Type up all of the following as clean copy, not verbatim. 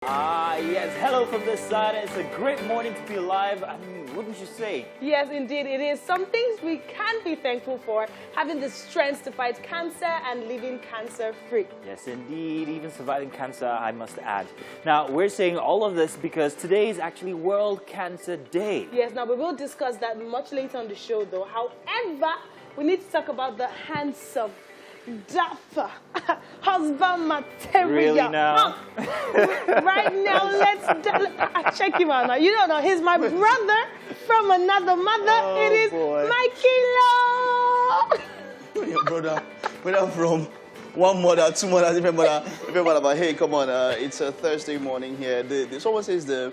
Yes, hello from this side. It's a great morning to be alive. I mean, wouldn't you say? Yes, indeed it is. Some things we can be thankful for, having the strength to fight cancer and living cancer-free. Yes, indeed, even surviving cancer, I must add. Now, we're saying all of this because today is actually World Cancer Day. Yes, now we will discuss that much later on the show, though. However, we need to talk about the handsome, dapper husband material. Really now? Right now, let's check him out now. You don't know, he's my brother from another mother. Oh, it is boy. Mikey Law. Your brother, whether from one mother, two mothers, different mother, but hey, come on, it's a Thursday morning here. Someone says the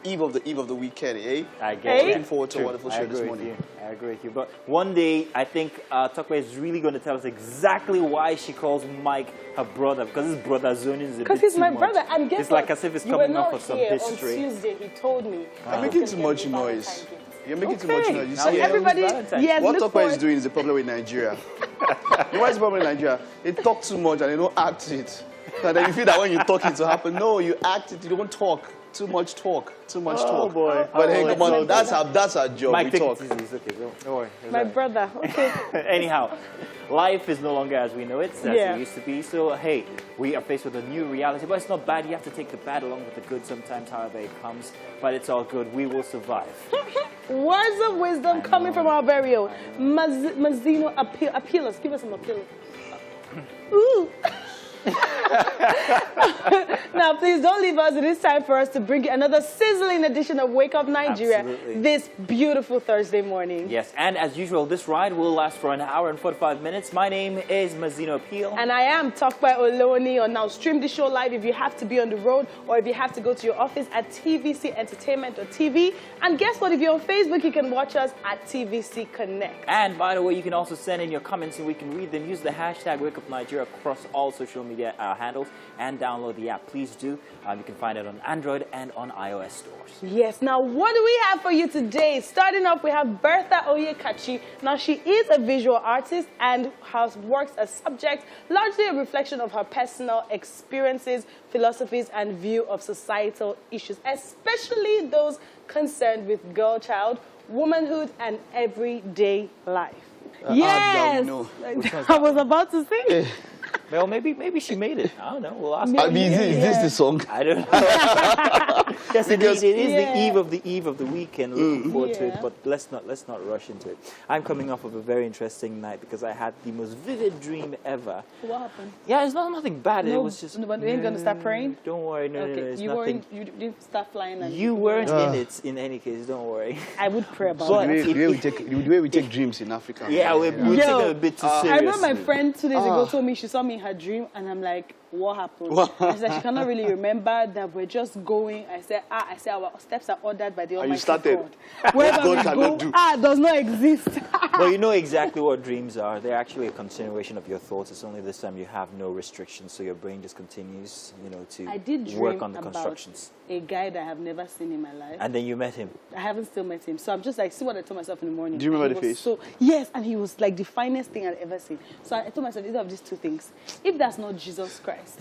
eve of the weekend, eh? I get it. Looking forward to a wonderful show this morning. I agree with you. But one day, I think Tope is really going to tell us exactly why she calls Mike her brother. Because his brother zoning is a bit Because he's too my much. brother. And guess it's what? like as if it's You coming were off not of some here history. On Tuesday, he told me. You're making too much noise. You're making too much noise. You Now see, Everybody, Valentine's. yes, what look Tope for is doing is the problem with Nigeria. You know what is the problem with Nigeria? They talk too much and they don't act it. And then you feel that when you talk it will happen. No, you act it, you don't talk. Too much talk. Too much talk. Boy. But hey, Oh, come on, that's our job. Mike, we take talk. it easy. It's okay. Don't worry. It's My all right. brother, okay. Anyhow, life is no longer as we know it, as Yeah. it used to be. So, hey, we are faced with a new reality. But it's not bad. You have to take the bad along with the good sometimes, however it comes. But it's all good. We will survive. Words of wisdom coming from our very own Mazzino Appealers. Give us some appeal. Ooh. Now, please don't leave us. It is time for us to bring you another sizzling edition of Wake Up Nigeria Absolutely. this beautiful Thursday morning. Yes, and as usual, this ride will last for an hour and 45 minutes. My name is Mazzino Appeal. And I am Tope Oloni. Or now stream the show live if you have to be on the road or if you have to go to your office at TVC Entertainment or TV. And guess what? If you're on Facebook, you can watch us at TVC Connect. And by the way, you can also send in your comments and we can read them. Use the hashtag Wake Up Nigeria across all social media handles and download the app. Please do. You can find it on Android and on iOS stores. Yes, now what do we have for you today? Starting off, we have Bertha Oyekachi. Now, she is a visual artist and has works as subject, largely a reflection of her personal experiences, philosophies, and view of societal issues, especially those concerned with girl child, womanhood, and everyday life. Yes! no. I was about to sing. Well, maybe she made it. I don't know. We'll ask I her. mean, is this the song? I don't know. Yes, Because- it is Yeah. the eve of the weekend. Looking forward to it, Yeah. but let's not rush into it. I'm coming off of a very interesting night because I had the most vivid dream ever. What happened? Yeah, it's nothing bad. It was just. No, but you ain't gonna start praying? Don't worry, no, Okay, it's you nothing. you didn't start flying. And You weren't in it in any case. Don't worry. I would pray about But- it. The way we take dreams in Africa. Yeah, we take Yo, it a bit too I serious. remember my friend 2 days ago told me she saw me in her dream, and I'm like, what happened? I said she cannot really remember that we're just going. I said our steps are ordered by the Almighty you started. God. Wherever God we cannot go, do. does not exist. Well, you know exactly what dreams are. They're actually a continuation of your thoughts. It's only this time you have no restrictions, so your brain just continues, I did to dream work on the about constructions. a guy that I have never seen in my life. And then you met him. I haven't still met him. So I'm just like, see what I told myself in the morning. Do you remember He the was face? So, yes, and he was like the finest thing I'd ever seen. So I told myself, either of these two things. If that's not Jesus Christ,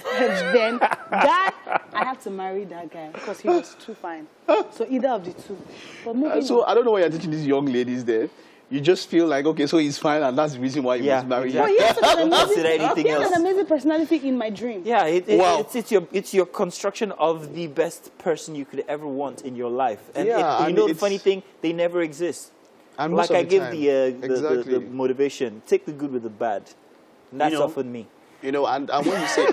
then that, I have to marry that guy because he was too fine. So either of the two. But moving So on. I don't know why you're teaching these young ladies there. You just feel like, okay, so he's fine, and that's the reason why you must marry him. But he has an Consider anything amazing, he has else. an amazing personality in my dream. Yeah, Wow. it's your construction of the best person you could ever want in your life. And Yeah, you and know the it's- funny thing, they never exist. And Like most of I the give time. the motivation, take the good with the bad. And that's You know, often me. You know, and when you say,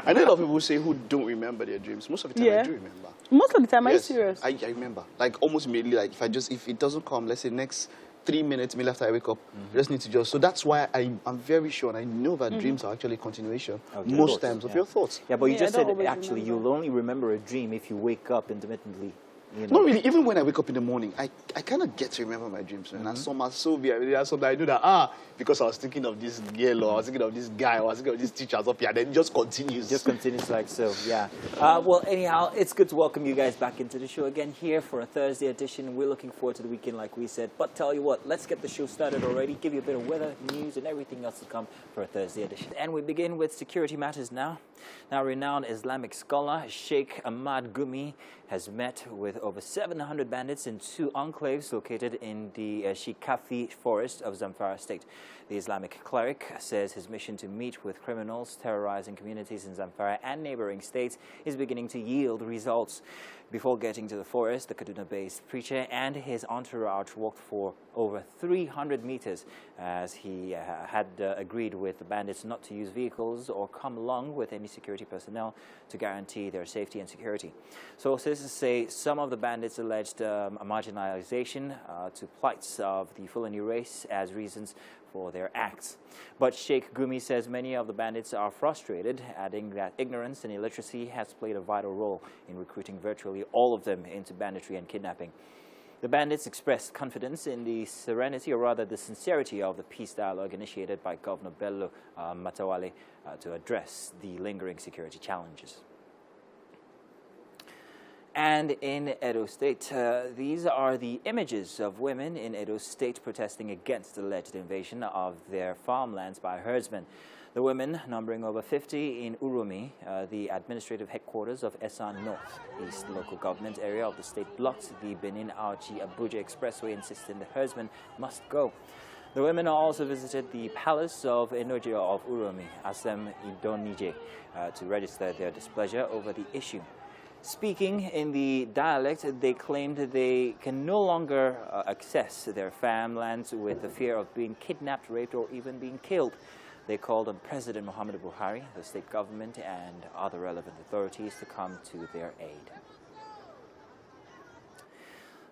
I know a lot of people say who don't remember their dreams. Most of the time, I Yeah. do remember. Most of the time, are you Yes, serious? I remember. Like almost immediately, like if it doesn't come, let's say next 3 minutes, maybe after I wake up, I just need to just. So that's why I'm very sure, and I know that dreams are actually a continuation Of your most thoughts, times of yeah. your thoughts. Yeah, but you Yeah, just I don't said always actually remember. you'll only remember a dream if you wake up intermittently. You know? Not really. Even when I wake up in the morning, I I kind of get to remember my dreams, man. And some are so vivid. Some I do that, because I was thinking of this girl, or I was thinking of this guy, or I was thinking of these teachers up here, then it just continues. Just continues like so, yeah. Well, anyhow, it's good to welcome you guys back into the show again here for a Thursday edition. We're looking forward to the weekend, like we said. But tell you what, let's get the show started already, give you a bit of weather, news, and everything else to come for a Thursday edition. And we begin with security matters now. Now, renowned Islamic scholar Sheikh Ahmad Gumi has met with over 700 bandits in 2 enclaves located in the Shikafi forest of Zamfara state. The Islamic cleric says his mission to meet with criminals terrorizing communities in Zamfara and neighboring states is beginning to yield results. Before getting to the forest, the Kaduna-based preacher and his entourage walked for over 300 meters as he had agreed with the bandits not to use vehicles or come along with any security personnel to guarantee their safety and security. Sources say some of the bandits alleged a marginalization to plights of the Fulani race as reasons for their acts. But Sheikh Gumi says many of the bandits are frustrated, adding that ignorance and illiteracy has played a vital role in recruiting virtually all of them into banditry and kidnapping. The bandits expressed confidence in the serenity, or rather the sincerity, of the peace dialogue initiated by Governor Bello Matawale to address the lingering security challenges. And in Edo State, these are the images of women in Edo State protesting against the alleged invasion of their farmlands by herdsmen. The women, numbering over 50 in Uromi, the administrative headquarters of Esan North East local government area of the state, blocked the Benin-Auchi-Abuja expressway, insisting the herdsmen must go. The women also visited the palace of Enoja of Uromi, Asem Idonije, to register their displeasure over the issue. Speaking in the dialect, they claimed they can no longer access their farmlands with the fear of being kidnapped, raped, or even being killed. They called on President Muhammadu Buhari, the state government, and other relevant authorities to come to their aid.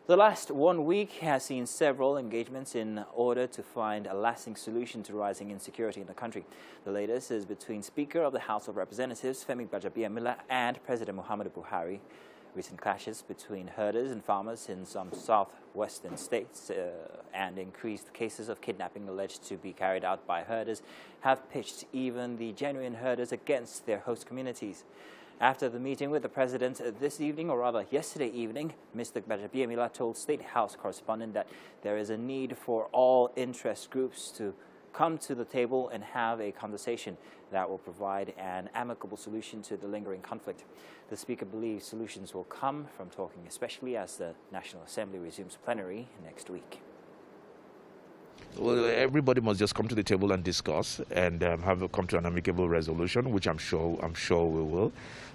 The last 1 week has seen several engagements in order to find a lasting solution to rising insecurity in the country. The latest is between Speaker of the House of Representatives, Femi Gbajabiamila, and President Muhammadu Buhari. Recent clashes between herders and farmers in some southwestern states and increased cases of kidnapping alleged to be carried out by herders have pitched even the genuine herders against their host communities. After the meeting with the president this evening, or rather yesterday evening, Mr. Gbajabiamila told State House correspondent that there is a need for all interest groups to come to the table and have a conversation that will provide an amicable solution to the lingering conflict. The speaker believes solutions will come from talking, especially as the National Assembly resumes plenary next week. Well, everybody must just come to the table and discuss and come to an amicable resolution, which I'm sure we will.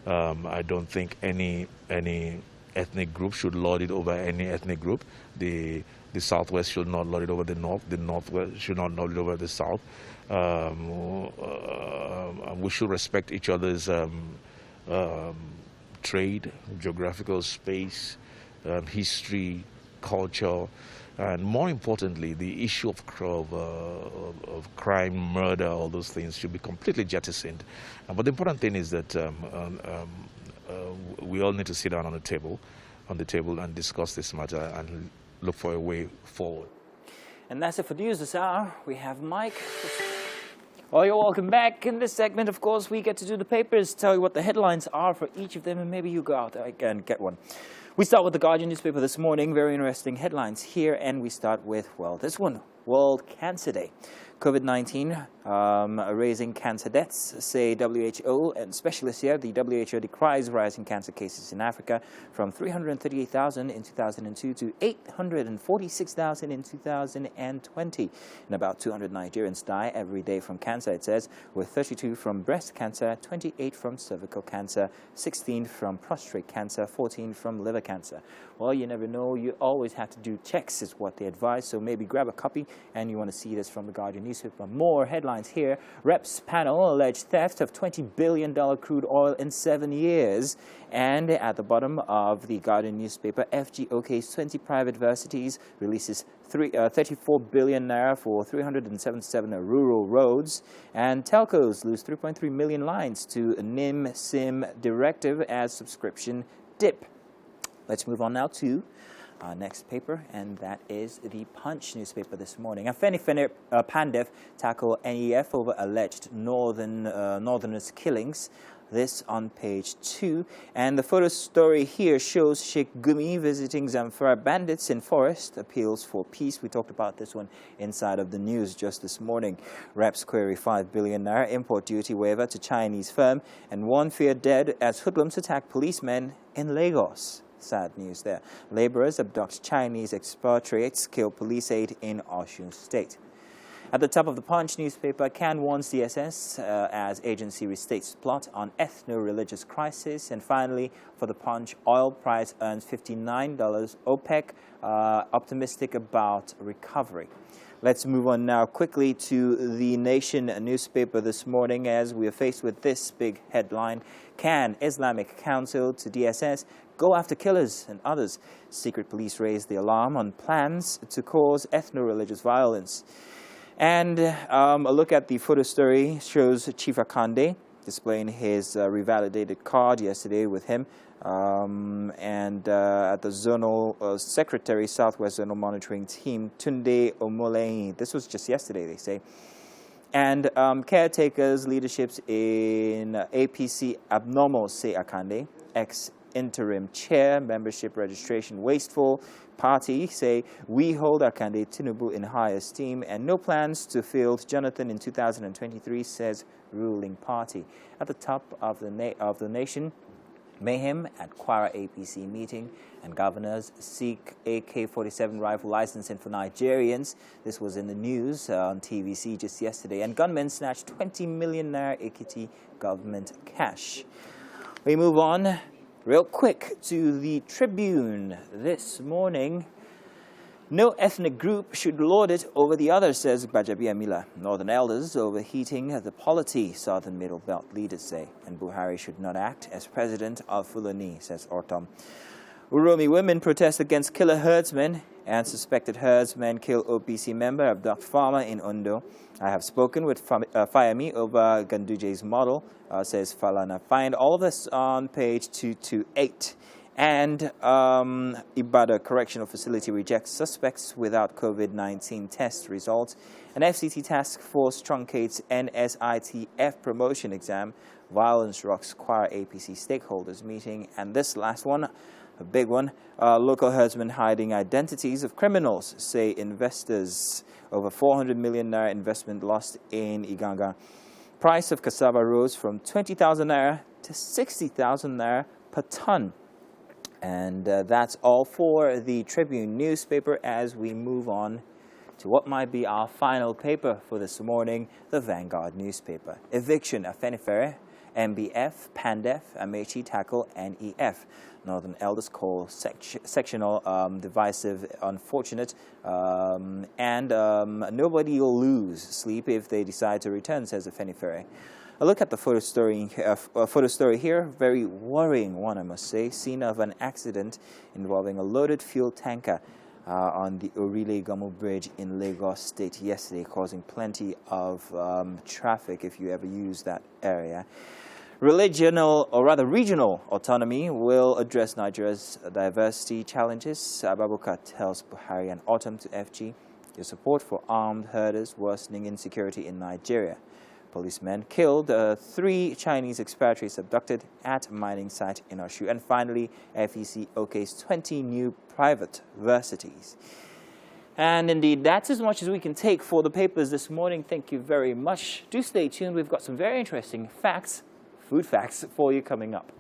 I don't think any ethnic group should lord it over any ethnic group. The Southwest should not lord it over the North. The Northwest should not lord it over the South. We should respect each other's trade, geographical space, history, culture. And more importantly, the issue of crime, murder, all those things should be completely jettisoned. But the important thing is that we all need to sit down on the table and discuss this matter and look for a way forward. And that's it for news this hour. We have Mike. Well, you're welcome back. In this segment, of course, we get to do the papers, tell you what the headlines are for each of them, and maybe you go out there and get one. We start with the Guardian newspaper this morning. Very interesting headlines here, and we start with, well, this one, World Cancer Day. COVID-19 raising cancer deaths, say WHO and specialists here. The WHO decries rising cancer cases in Africa from 338,000 in 2002 to 846,000 in 2020. And about 200 Nigerians die every day from cancer, it says, with 32 from breast cancer, 28 from cervical cancer, 16 from prostate cancer, 14 from liver cancer. Well, you never know. You always have to do checks is what they advise. So maybe grab a copy and you want to see this from the Guardian newspaper. More headlines here. Reps panel alleged theft of $20 billion crude oil in 7 years. And at the bottom of the Guardian newspaper, FGOK's 20 private universities releases 34 billion naira for 377 rural roads. And telcos lose 3.3 million lines to NIM SIM directive as subscription dip. Let's move on now to our next paper, and that is the Punch newspaper this morning. Afenifene Pandef tackle NEF over alleged Northerners killings. This on page 2. And the photo story here shows Sheikh Gumi visiting Zamfara bandits in forest, appeals for peace. We talked about this one inside of the news just this morning. Reps query 5 billion naira import duty waiver to Chinese firm, and one feared dead as hoodlums attack policemen in Lagos. Sad news there. Laborers abduct Chinese expatriates, kill police aide in Osun State. At the top of the Punch newspaper, Can warns DSS as agency restates plot on ethno-religious crisis. And finally, for the Punch, oil price earns $59. OPEC optimistic about recovery. Let's move on now quickly to the Nation newspaper this morning as we are faced with this big headline. Can Islamic Council to DSS go after killers and others? Secret police raise the alarm on plans to cause ethno-religious violence. And a look at the photo story shows Chief Akande displaying his revalidated card yesterday with him. At the Zonal Secretary, Southwest Zonal Monitoring Team, Tunde Omolei. This was just yesterday, they say. And caretakers, leaderships in APC abnormal, say Akande. Ex-interim chair, membership registration wasteful. Party say we hold Akande Tinubu in high esteem and no plans to field Jonathan in 2023, says ruling party. At the top of the Nation, mayhem at Kwara APC meeting, and governors seek AK-47 rifle licensing for Nigerians. This was in the news on TVC just yesterday. And gunmen snatched 20 million naira Ekiti government cash. We move on real quick to the Tribune this morning. No ethnic group should lord it over the other, says Gbajabi Amila. Northern elders overheating the polity, Southern Middle Belt leaders say. And Buhari should not act as president of Fulani, says Ortom. Uromi women protest against killer herdsmen, and suspected herdsmen kill OPC member, abduct farmer in Ondo. I have spoken with Fayemi over Ganduje's model, says Falana. Find all of this on page 228. And Ibadan Correctional Facility rejects suspects without COVID-19 test results. An FCT task force truncates NSITF promotion exam. Violence rocks Kwara APC stakeholders meeting. And this last one, a big one, local herdsmen hiding identities of criminals, say investors. Over 400 million naira investment lost in Iganga. Price of cassava rose from 20,000 naira to 60,000 naira per ton. And that's all for the Tribune newspaper as we move on to what might be our final paper for this morning, the Vanguard newspaper. Eviction, Afenifere, MBF, Pandef, Amechi tackle NEF. Northern elders call sectional divisive unfortunate, and nobody will lose sleep if they decide to return, says Afenifere. A look at the photo story here, very worrying one, I must say. Scene of an accident involving a loaded fuel tanker on the Orile-Gomo Bridge in Lagos State yesterday, causing plenty of traffic if you ever use that area. Regional autonomy will address Nigeria's diversity challenges. Ababuka tells Buhari and Autumn to FG, your support for armed herders worsening insecurity in Nigeria. Policemen killed, 3 Chinese expatriates abducted at mining site in Osun. And finally, FEC okays 20 new private versities. And indeed, that's as much as we can take for the papers this morning. Thank you very much. Do stay tuned. We've got some very interesting facts, food facts, for you coming up.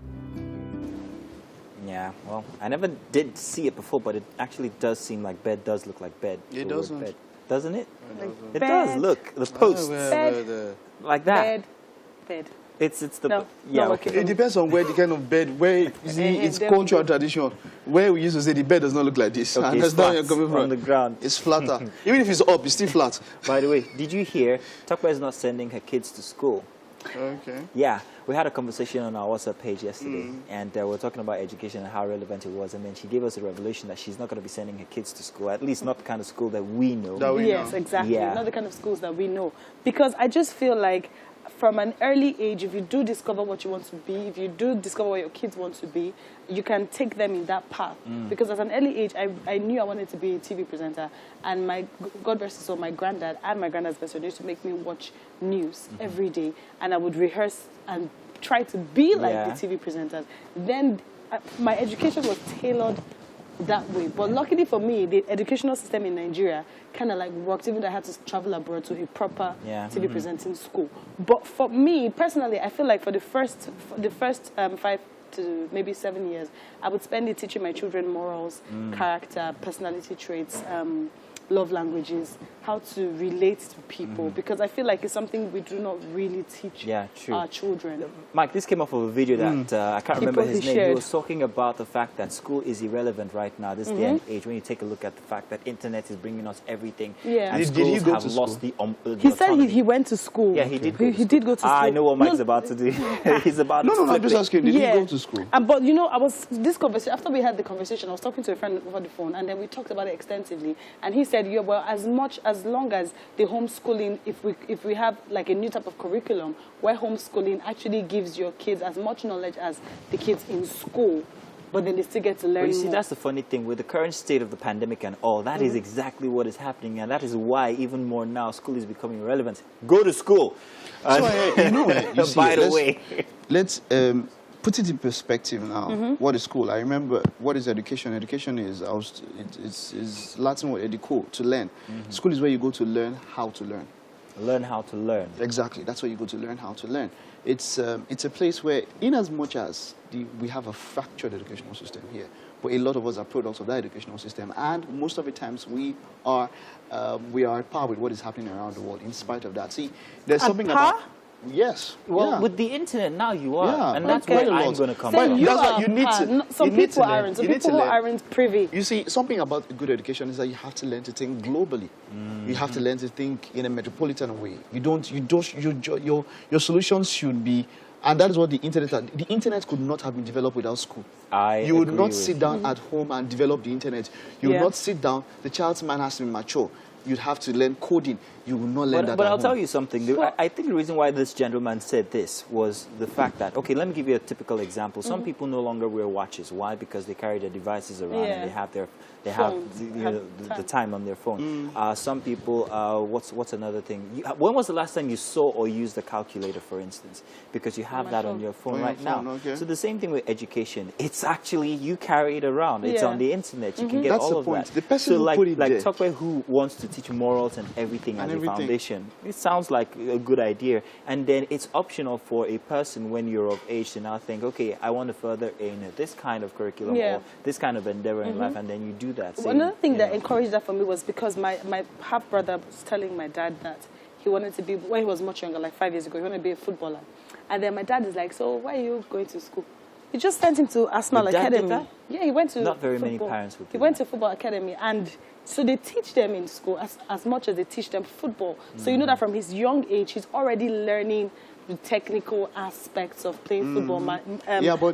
Yeah, well, I never did see it before, but it actually does seem like bed does look like bed. It doesn't. Bed. Doesn't it? It Bed. does. Look, the posts. Like that. Bed. It's the No, yeah. not Okay. working. It depends on where the kind of bed, where you see, it's cultural tradition. Where we used to say the bed does not look like this. Okay, And it's that's where you're flat coming from. on the ground. It's flatter. Even if it's up, it's still flat. By the way, did you hear Tope is not sending her kids to school? Okay. Yeah, we had a conversation on our WhatsApp page yesterday, and we were talking about education and how relevant it was. And then she gave us a revelation that she's not going to be sending her kids to school, at least not the kind of school that we know. That we Yes, know. exactly. Yeah. Not the kind of schools that we know. Because I just feel like from an early age, if you do discover what you want to be, if you do discover what your kids want to be, you can take them in that path. Because at an early age, I knew I wanted to be a TV presenter. And my, God rest his soul, my granddad and my granddad's best friend used to make me watch news every day. And I would rehearse and try to be like the TV presenters. Then my education was tailored that way. But luckily for me, the educational system in Nigeria kind of like worked, even though I had to travel abroad to a proper TV presenting school. But for me, personally, I feel like for the first 5 to maybe 7 years, I would spend it teaching my children morals, character, personality traits, love languages, how to relate to people, because I feel like it's something we do not really teach our children. Mike, this came off of a video that I can't remember his name. Shared. He was talking about the fact that school is irrelevant right now, this day and age, when you take a look at the fact that internet is bringing us everything. And Did schools he go have to lost school? the He said autonomy. he went to school. Yeah, he did. He did go to school. I know what Mike's about to do. He's about to No, I'm flip just it. asking, did he go to school? But you know, this conversation, after we had the conversation, I was talking to a friend over the phone, and then we talked about it extensively. And he said, yeah, well, as long as the homeschooling, if we have like a new type of curriculum where homeschooling actually gives your kids as much knowledge as the kids in school, but then they still get to learn But you see, more. that's the funny thing. With the current state of the pandemic and all, that is exactly what is happening. And that is why, even more now, school is becoming irrelevant. Go to school. By the way. Let's put it in perspective now. What is school? I remember, what is education? Education is, it's Latin word, educo, to learn. School is where you go to learn how to learn. Learn how to learn. Exactly. That's where you go to learn how to learn. It's a place where, in as much as we have a fractured educational system here, but a lot of us are products of that educational system, and most of the times we are at par with what is happening around the world. In spite of that, see, there's At something par? about yes. Well, yeah. with the internet now you are. Yeah, And that's quite where a I'm lot. going to come Then from. you That's why are you need to- some you need people to learn. aren't. Some You need to people learn. aren't privy. You see, something about good education is that you have to learn to think globally. You have to learn to think in a metropolitan way. Your solutions should be, and that is what the internet could not have been developed without school. You would agree not with sit down at home and develop the internet. You would not sit down. The child's mind has to be mature. You'd have to learn coding. You will not learn that But at I'll tell home. you something. I think the reason why this gentleman said this was the fact that, okay, let me give you a typical example. Some people no longer wear watches. Why? Because they carry their devices around and they have the time on their phone. Some people, what's another thing? When was the last time you saw or used a calculator, for instance? Because you have that on your phone right now. Okay. So the same thing with education. It's actually, you carry it around. It's on the internet. You can get That's all the of point. that. The person so who like, put it like there. Tope, who wants to teach morals and everything as a foundation. It sounds like a good idea. And then it's optional for a person when you're of age to now think, okay, I want to further in this kind of curriculum or this kind of endeavor in life, and then you do that. Well, another thing that encouraged that for me was because my half-brother was telling my dad that he wanted to be, when he was much younger, like 5 years ago, he wanted to be a footballer. And then my dad is like, so why are you going to school? He just sent him to Arsenal Your dad did Academy. that? Yeah, he went to Not very many football. parents would do He went that. to football academy, and so they teach them in school as much as they teach them football. So you know that from his young age, he's already learning the technical aspects of playing football. But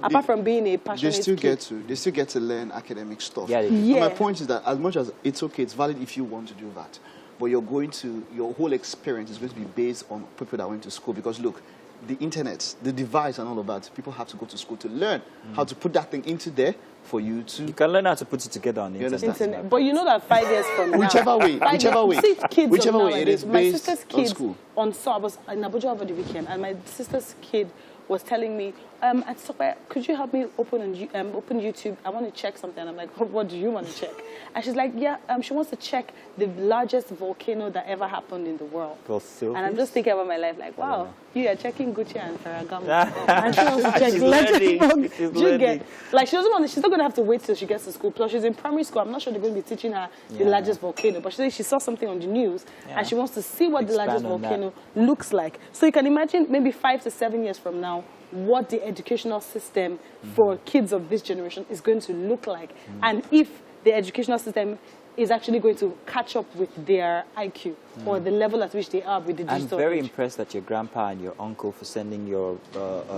apart from being a passionate they still get to learn academic stuff. Yeah, they do. And my point is that as much as it's okay, it's valid if you want to do that, but your whole experience is going to be based on people that went to school. Because look, the internet, the device and all of that, people have to go to school to learn how to put that thing into there for you to... You can learn how to put it together on the You internet. understand? But you know that 5 years from now, Whichever way, see kids whichever of way, it is nowadays. My based sister's on kids school. I was in Abuja over the weekend, and my sister's kid was telling me, at Tope, could you help me open YouTube? I want to check something. I'm like, what do you want to check? And she's like, yeah, she wants to check the largest volcano that ever happened in the world. And I'm just thinking about my life, like, wow, you are checking Gucci and Ferragamo. And she wants to check She's legend learning. books. She's Do you get? learning. Like, she's not going to have to wait till she gets to school. Plus, she's in primary school. I'm not sure they're going to be teaching her the largest volcano. But she said she saw something on the news, and she wants to see what the largest Expand on volcano looks like. So you can imagine maybe 5 to 7 years from now, what the educational system for kids of this generation is going to look like. And if the educational system is actually going to catch up with their IQ or the level at which they are with the I'm digital very age. impressed at your grandpa and your uncle for sending your,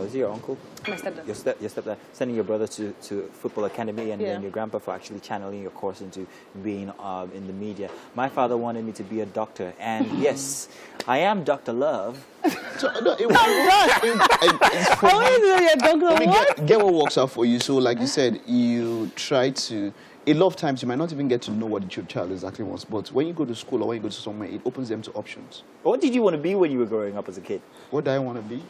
is it your uncle? My stepdad. Your stepdad, sending your brother to football academy, and Yeah. then your grandpa for actually channeling your course into being in the media. My father wanted me to be a doctor, and yes, I am Dr. Love. So, no, it's I want to know your doctor. Let me What? get what works out for you. So, like you said, you try to. A lot of times, you might not even get to know what your child exactly wants. But when you go to school or when you go to somewhere, it opens them to options. What did you want to be when you were growing up as a kid? What do I want to be?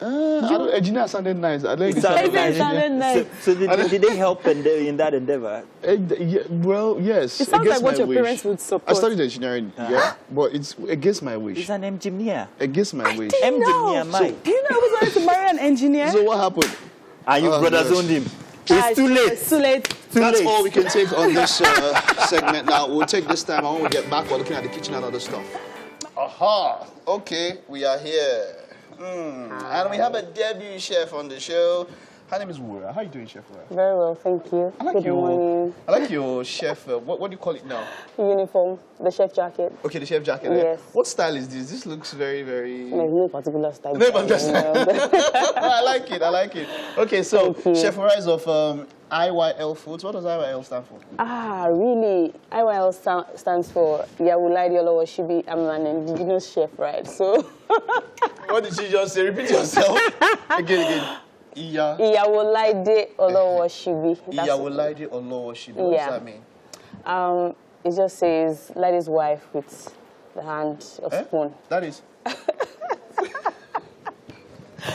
I don't, engineer sounded nice. I like It sounded nice. Sounded nice. So did they help in that endeavor? Well, yes. It sounds against like what my your wish. parents would I support. studied engineering, yeah, but it's against my wish. He's an engineer. Against my wish. Engineer, Mike. Do you know I was wanted to marry an engineer? So what happened? And you Oh, brothers yes. owned him. Ah, It's too late. It's too late. That's late. all we can take on this segment now. We'll take this time, and when we get back, we're looking at the kitchen and other stuff. Aha! Okay, we are here. And we have a debut chef on the show. Her name is Wura. How are you doing, Chef Wura? Very well, thank you. Good morning. I like your chef. What do you call it now? Uniform, the chef jacket. Okay, the chef jacket. Yes. What style is this? This looks very, very. There's no particular style. No, but that's- You know. I like it. I like it. Okay, so Thank you. Chef Wura is of IYL Foods. What does IYL stand for? Really? IYL stands for Yawulaidi Olowoshibi. I'm an indigenous chef, right? So, What did she just say? Repeat yourself. Again. Iya. Yawulaidi Olowoshibi. Iyawolaide Olowoshibi. What Yeah. does that mean? It just says lady's wife with the hand of spoon. That is.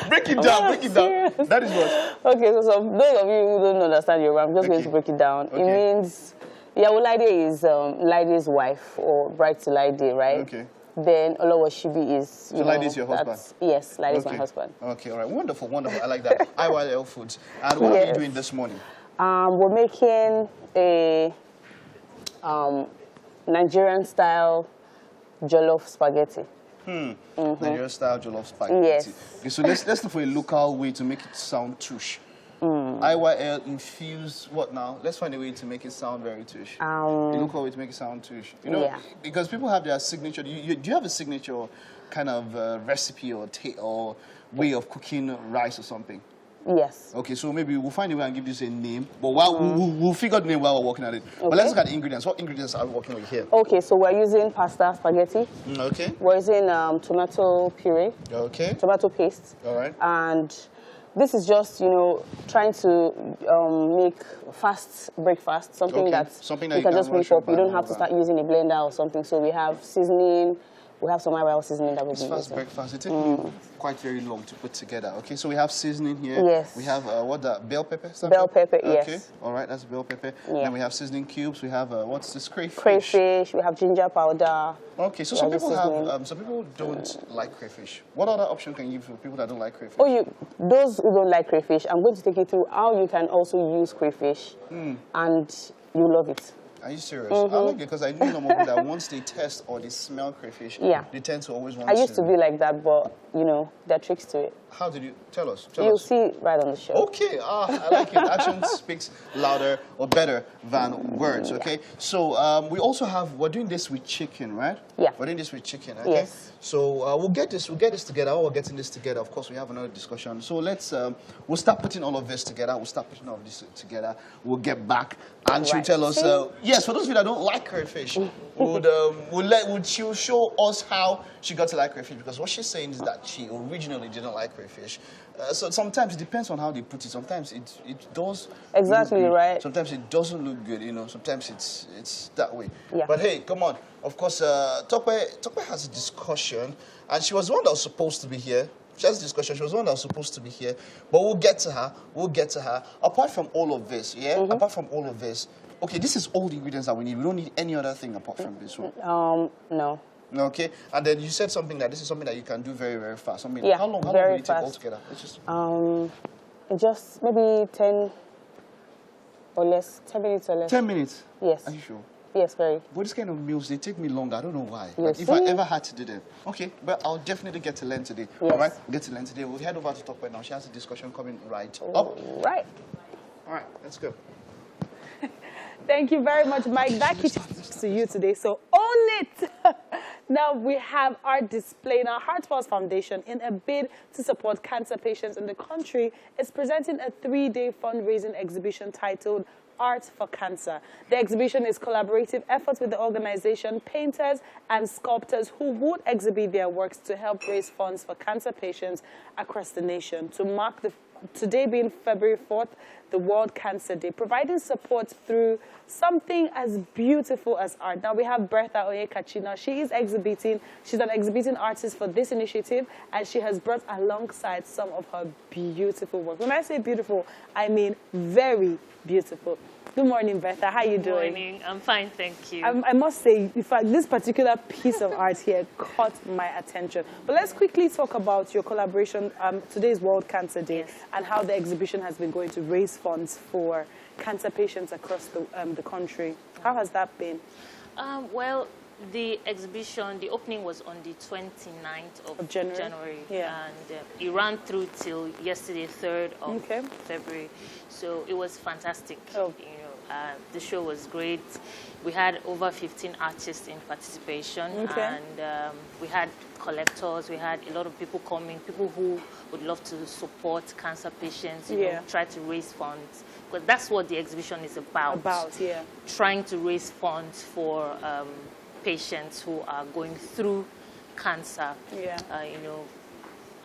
Break it down. Break it down. serious? That is what. Okay, so those of you who don't understand Yoruba, I'm just going to break it down. Okay. It means Yawulaide is lady's wife or bride to lady, right? Okay. Then Olowoshibi is, you know, Lady is your husband? that's- Yes, Lady is my Okay. husband. Okay, all right. Wonderful, wonderful. I like that. IYL Foods. And what are you Yes. doing this morning? We're making a Nigerian-style jollof spaghetti. Nigerian style jollof spaghetti. Yes. Okay, so let's look for a local way to make it sound tush. IYL infused what now? Let's find a way to make it sound very tush. A local way to make it sound tush. You know, Yeah. because people have their signature. Do you have a signature kind of recipe or way of cooking rice or something? Yes. Okay, so maybe we'll find a way and give this a name. But while we'll figure out the name while we're working at it. But let's look at the ingredients. What ingredients are we working with here? Okay, so we're using pasta spaghetti. Okay. We're using tomato puree, Okay. tomato paste. All right. And this is just, you know, trying to make fast breakfast, something Okay, that something that you you can can just whip wash up up. You and don't have all to that. start using a blender or something. So we have seasoning. We have some IYL seasoning that we'll It's be fast using. breakfast. It takes me quite very long to put together. Okay, so we have seasoning here. Yes. We have bell pepper. Is that Bell pepper, Okay. yes. All right, that's bell pepper. Yeah. Then we have seasoning cubes. We have what's this crayfish? Crayfish. We have ginger powder. Okay, so Yeah, some the people seasoning. have some people don't like crayfish. What other option can you give for people that don't like crayfish? Oh, those who don't like crayfish, I'm going to take you through how you can also use crayfish, and you love it. Are you serious? I like it because I know some people that once they test or they smell crayfish, Yeah. they tend to always want I used to be like that, but you know, there are tricks to it. How did you tell us? Tell You'll us. see right on the show. Okay, I like it. Action speaks louder or better than words, okay? So we also have, we're doing this with chicken, right? Yeah. We're doing this with chicken, okay? Yes. So we'll get this together. While we're getting this together, of course, we have another discussion. So let's, we'll start putting all of this together. We'll get back and she'll Right. tell us, yes, for those of you that don't like crayfish, she'll show us how she got to like crayfish, because what she's saying is that she originally didn't like crayfish. So sometimes it depends on how they put it. Sometimes it does Exactly, look good. right. Sometimes it doesn't look good, you know. Sometimes it's that way. Yeah. But hey, come on. Of course, Tope has a discussion, and she was the one that was supposed to be here. She has a discussion. She was the one that was supposed to be here. But we'll get to her. Apart from all of this, yeah? Apart from all of this, okay, this is all the ingredients that we need. We don't need any other thing apart from this one. No. Okay? And then you said something that this is something that you can do very, very fast. I mean, Yeah, how long will very it take fast. altogether? Let's just... Just maybe 10 or less, 10 minutes or less. 10 minutes? Yes. Are you sure? Yes, very. But this kind of meals, they take me longer. I don't know why. You Like, if I see? ever had to do them. Okay, but I'll definitely get to learn today. Yes. All right? Get to learn today. We'll head over to Tope now. She has a discussion coming right up. Right. All right, let's go. Thank you very much, Mike. That kitchen is to you today, so own it. Now we have art display. Now, Heartwell's Foundation, in a bid to support cancer patients in the country, is presenting a 3-day fundraising exhibition titled Art for Cancer. The exhibition is collaborative efforts with the organization, painters and sculptors who would exhibit their works to help raise funds for cancer patients across the nation. To mark today being February 4th, the World Cancer Day, providing support through something as beautiful as art. Now we have Bertha Oyekachi. Now she's an exhibiting artist for this initiative, and she has brought alongside some of her beautiful work. When I say beautiful, I mean very beautiful. Good morning, Bertha. How are you doing? Good morning. I'm fine, thank you. I must say, in fact, this particular piece of art here caught my attention. But let's quickly talk about your collaboration. Today's World Cancer Day, Yes. and how the exhibition has been going to raise funds for cancer patients across the country. How has that been? Well, the exhibition, the opening was on the 29th of January. Yeah. And it ran through till yesterday, 3rd of February. So it was fantastic. Oh. You know, the show was great. We had over 15 artists in participation, and we had collectors. We had a lot of people coming, people who would love to support cancer patients, you know, try to raise funds. Because that's what the exhibition is about. Trying to raise funds for patients who are going through cancer, you know,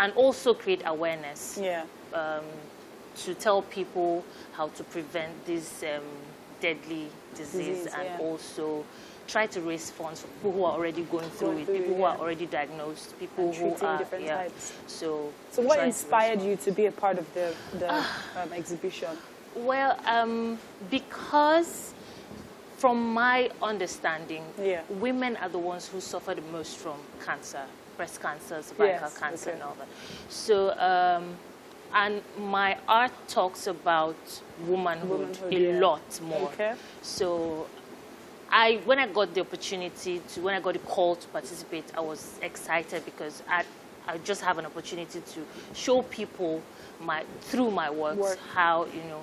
and also create awareness to tell people how to prevent this deadly disease, and also try to raise funds for people who are already going through it, people who are already diagnosed, people who are different types. So what inspired you to be a part of the exhibition? Well, because from my understanding, women are the ones who suffer the most from cancer, breast cancer, cervical cancer, and all that. So, and my art talks about womanhood a lot more. So, when I got the opportunity when I got a call to participate, I was excited because I just have an opportunity to show people through my works how, you know,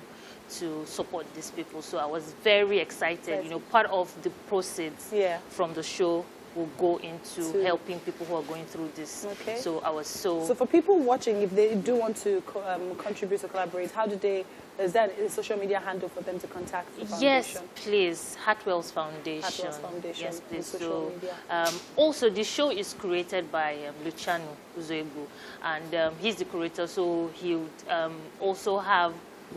to support these people. So I was very excited. You know, part of the proceeds from the show will go into helping people who are going through this. So I was So for people watching, if they do want to contribute or collaborate, how do they? Is that a social media handle for them to contact the foundation? Yes, please. Heartwell's Foundation. Heartwell's Foundation. Yes, please. So, also, the show is curated by Luciano Uzoegbu, and he's the curator. So he would also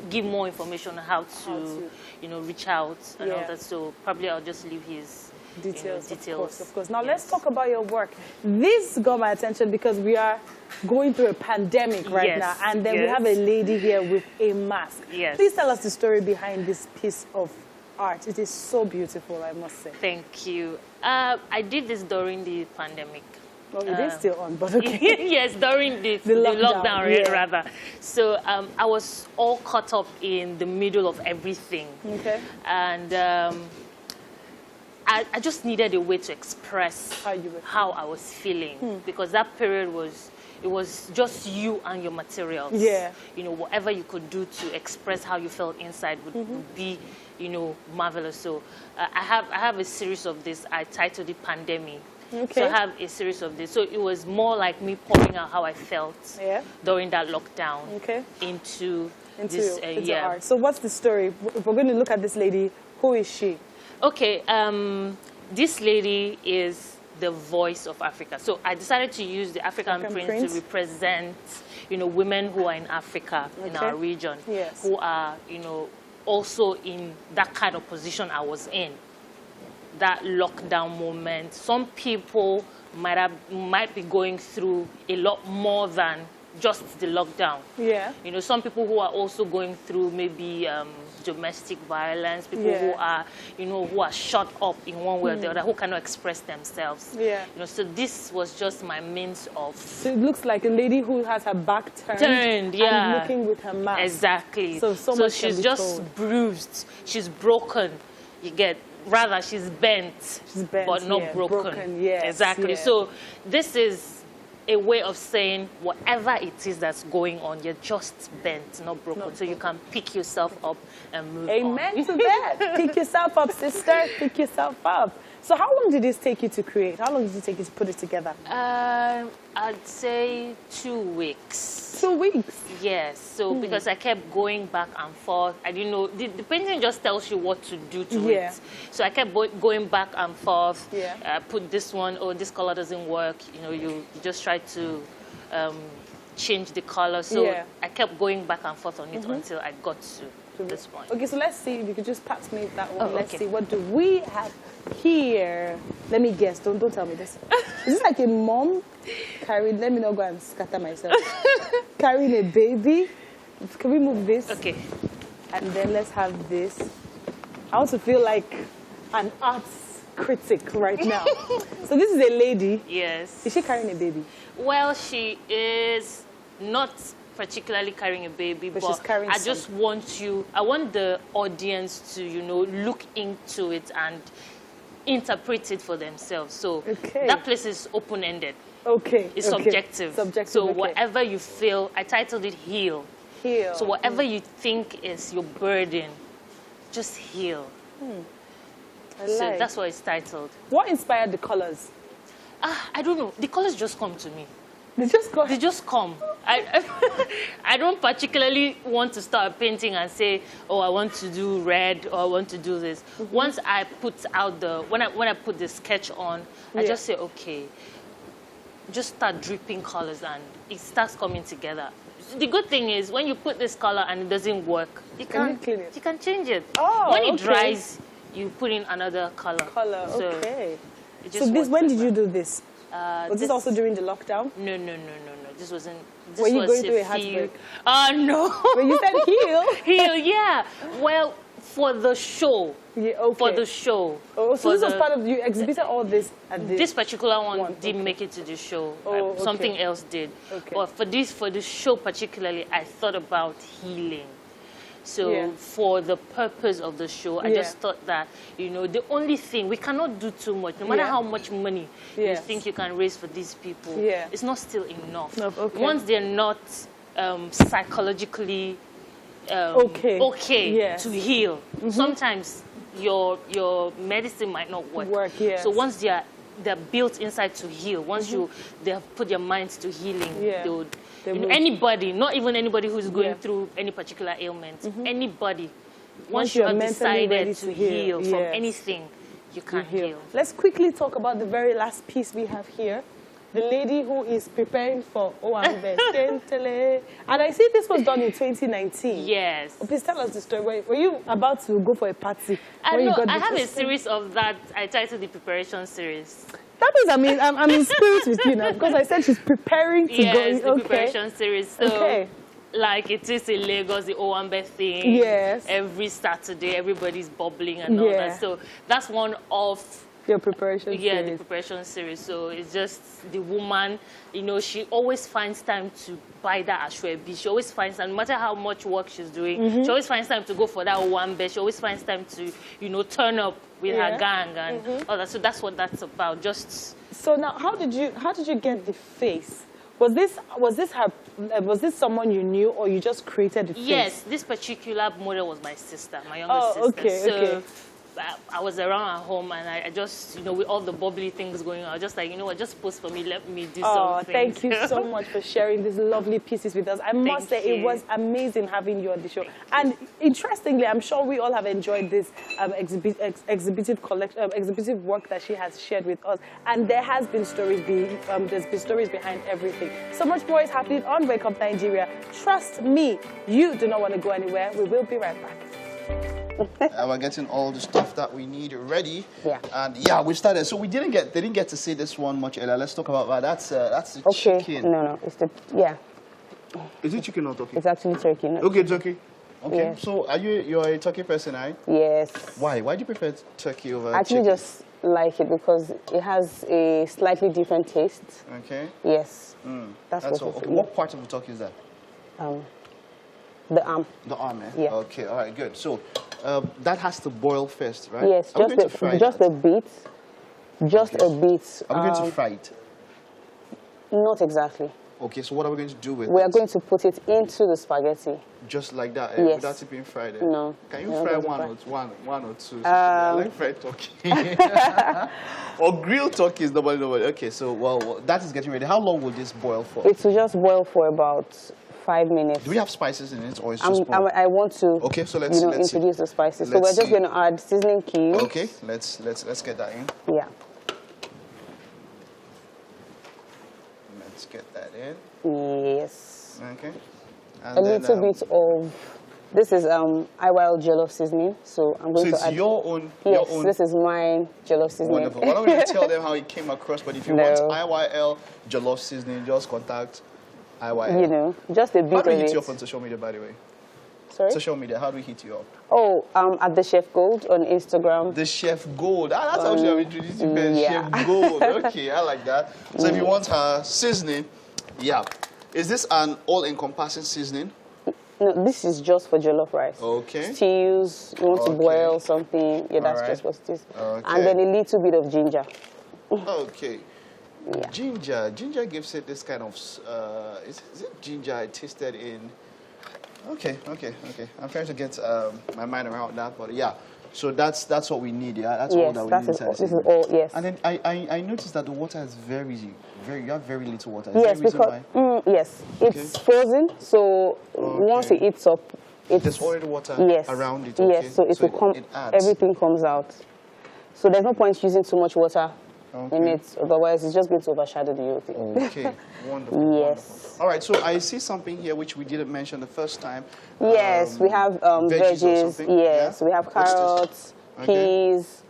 give more information on how to you know, reach out and all that. So probably I'll just leave his details. Details. Of course. Now let's talk about your work. This got my attention because we are going through a pandemic right now, and then we have a lady here with a mask. Please tell us the story behind this piece of art. It is so beautiful, I must say. Thank you. I did this during the pandemic. Well, it is still on, but okay. Yes, during the lockdown, rather. So I was all caught up in the middle of everything. And I just needed a way to express how I was feeling, because that period was just you and your materials. You know, whatever you could do to express how you felt inside would be, you know, marvelous. So I have a series of this. I titled it Pandemic. So I have a series of this. So it was more like me pouring out how I felt during that lockdown into this art. So what's the story? If we're going to look at this lady, who is she? Okay, this lady is the voice of Africa. So I decided to use the African print to represent, you know, women who are in Africa, in our region, who are, you know, also in that kind of position I was in. That lockdown moment. Some people might be going through a lot more than just the lockdown. You know, some people who are also going through maybe domestic violence, people who are, you know, who are shut up in one way or the other, who cannot express themselves. You know, so this was just my means of. So it looks like a lady who has her back turned and looking with her mask. Exactly. So she's just bruised. She's broken. You get. Rather, she's bent, but not broken. Yes, exactly. So this is a way of saying whatever it is that's going on, you're just bent, not broken. So you can pick yourself up and move on. Amen to that. Pick yourself up, sister. Pick yourself up. So how long did this take you to create? How long did it take you to put it together? I'd say 2 weeks. 2 weeks? Yes. So because I kept going back and forth. I didn't know. The painting just tells you what to do to it. So I kept going back and forth. Yeah. Put this one, oh, this color doesn't work. You know, you just try to change the color. So I kept going back and forth on it until I got to this point. Okay, so let's see if you could just pass me that one. Oh, Let's okay. see, what do we have here? Let me guess. Don't tell me this. Is this like a mom carrying? Let me not go and scatter myself. Carrying a baby. Can we move this? Okay. And then let's have this. I want to feel like an arts critic right now. So this is a lady. Yes. Is she carrying a baby? Well, she is not particularly carrying a baby, but she's carrying I just want I want the audience to, you know, look into it and interpret it for themselves. So that place is open-ended. Okay. It's subjective. Subjective. So whatever you feel, I titled it Heal. Heal. So whatever you think is your burden, just heal. So that's what it's titled. What inspired the colors? I don't know. The colors just come to me. They just go. They just come. I don't particularly want to start painting and say, oh, I want to do red or I want to do this. Once I put out when I put the sketch on, I just say, okay, just start dripping colors and it starts coming together. The good thing is when you put this color and it doesn't work, you can change it. Oh, when it dries, you put in another color. So, okay. So when did you do this? Was this also during the lockdown? No. This wasn't. This Were you was going through a heartbreak? No. When you said heal? Heal, yeah. Well, for the show. Yeah, okay. For the show. Oh, so this was part of, you exhibited all this at this particular one didn't make it to the show. Oh, something else did. Okay. But for the show particularly, I thought about healing. So for the purpose of the show, I just thought that, you know, the only thing, we cannot do too much. No matter how much money you think you can raise for these people, it's not still enough. Once they're not psychologically okay to heal, sometimes your medicine might not work. So once they're built inside to heal, once they have put their minds to healing, they would. Anybody, not even anybody who's going through any particular ailment, anybody, once you have decided to heal from anything, you can heal. Let's quickly talk about the very last piece we have here. The lady who is preparing for Owambe. And I see this was done in 2019. Yes. Please tell us the story. Were you about to go for a party? I have a series of that. I titled the preparation series. That means I'm in spirit with you now because I said she's preparing to go. Yes, the preparation series. So, like it is in Lagos, the Owambe thing. Yes. Every Saturday, everybody's bubbling and all that. So that's one of your preparation series. Yeah, the preparation series. So it's just the woman, you know, she always finds time to buy that ashwebi. She always finds time, no matter how much work she's doing, she always finds time to go for that Owambe. She always finds time to, you know, turn up with her gang and all that. So that's what that's about. So now, how did you get the face? Was this someone you knew, or you just created the face? Yes, this particular model was my sister, my younger sister. So I was around at home and I just, you know, with all the bubbly things going on, I was just like, you know what, just post for me, let me do something. Thank you so much for sharing these lovely pieces with us. I must say it was amazing having you on the show. And interestingly, I'm sure we all have enjoyed this exhibitive work that she has shared with us. And there has been stories, there's been stories behind everything. So much more is happening on Wake Up Nigeria. Trust me, you do not want to go anywhere. We will be right back. We're getting all the stuff that we need ready. Yeah. And yeah, we started. So they didn't get to see this one much earlier. Let's talk about that. That's the chicken. No, it's the Is it chicken or turkey? It's actually turkey. Okay, turkey. Okay. Yes. So you're a turkey person, right? Yes. Why? Why do you prefer turkey over chicken? I actually just like it because it has a slightly different taste. Okay. Yes. That's all. Okay. What part of the turkey is that? The arm. The arm, eh? Yeah. Okay, all right, good. So that has to boil first, right? Yes, just a bit. Just a bit. Are we going to fry it? Not exactly. Okay, so what are we going to do with it? We are going to put it into the spaghetti. Just like that, Yes. without it being fried? No. Can you We're fry not going to one or two? I like fried turkey. Or grilled turkey is nobody. Okay, so well, that is getting ready. How long will this boil for? It will just boil for about 5 minutes. Do we have spices in it, or it's just boiled? I want to, Okay, so let's see. introduce the spices. So Let's we're just see. going to add seasoning cubes. Okay, let's get that in. Yeah. Let's get that in. Yes. Okay. A little bit of, this is IYL jollof seasoning. So I'm going So to it's add. your own. Yes, your own. this is my jollof seasoning. Wonderful. Why don't we tell them how it came across? But if you No. want IYL jollof seasoning, just contact IYL. You know, just a bit How of do we hit it. you up on social media, by the way? Sorry? Social media, how do we hit you up? Oh, at the Chef Gold on Instagram. The Chef Gold. That's how she have introduced you guys. yeah. Chef Gold. Okay, I like that. So if you want her seasoning, yeah. Is this an all-encompassing seasoning? No, this is just for jollof rice. Okay. Stews, you want to Okay. boil something, yeah, that's Alright. just what it is. Okay. And then a little bit of ginger. Okay. Yeah. Ginger gives it this kind of, is it ginger I tasted in? Okay. I'm trying to get my mind around that, but yeah. So that's what we need, yeah? That's all Yes, that we that need. is inside all, the this is seasoning. all, yes. And then I noticed that the water is you have very little water. Is Yes, there a reason because, why? yes, it's frozen, so once it heats up, There's already water yes, around it, okay? Yes, so it will come, it adds. everything comes out. So there's no point using too much water in it, otherwise it's just going to overshadow the whole thing. Okay, wonderful. Yes. Wonderful. All right, so I see something here which we didn't mention the first time. Yes, we have veggies or veggies, something? yes, Yeah? we have What's this? carrots, Okay. peas,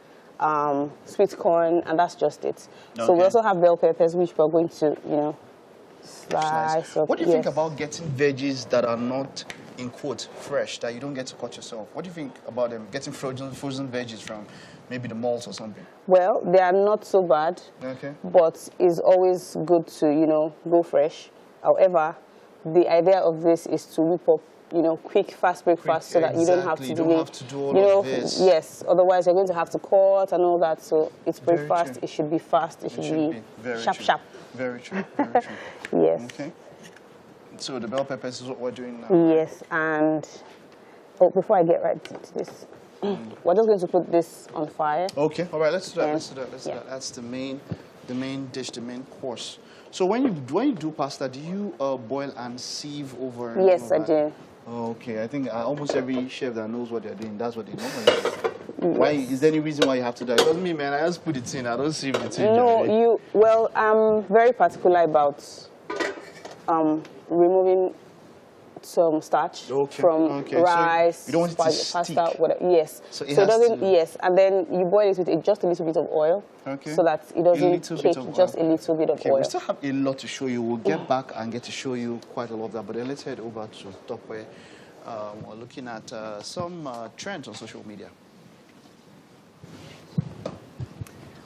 sweet corn, and that's just it. So we Okay. also have bell peppers, which we're going to, slice up. What do you think yes. about getting veggies that are not, in quote, fresh, that you don't get to cut yourself? What do you think about them, getting frozen veggies from maybe the malls or something? Well, they are not so bad, Okay. but it's always good to, go fresh. However, the idea of this is to whip up, quick, fast breakfast so that you don't have to Exactly, you don't have to do all of this. Yes, otherwise you're going to have to cut and all that. So it's Very breakfast. true. It should be fast. It should be very sharp, true. sharp. Very true, very true. Yes. Okay. So the bell peppers is what we're doing now. Yes, and before I get right into this, we're just going to put this on fire. Okay, all right, let's do that. Yeah. Let's do that. Yeah. That's the main dish, the main course. So when you do pasta, do you boil and sieve over? and Yes, all I that? do. Okay, I think almost every chef that knows what they're doing, that's what they normally do. Why is there any reason why you have to do that? Because me, man, I just put it in. I don't sieve it in. No, I'm very particular about removing some starch from Okay. So rice, you don't want it to pasta, stick. whatever. Yes. So it it has doesn't. to- Yes, and then you boil it with just a little bit of oil, Okay. so that it A doesn't little bit cake. of Just oil. a little bit of Okay, oil. we still have a lot to show you. We'll get back and get to show you quite a lot of that. But then let's head over to Tope. We're looking at some trends on social media.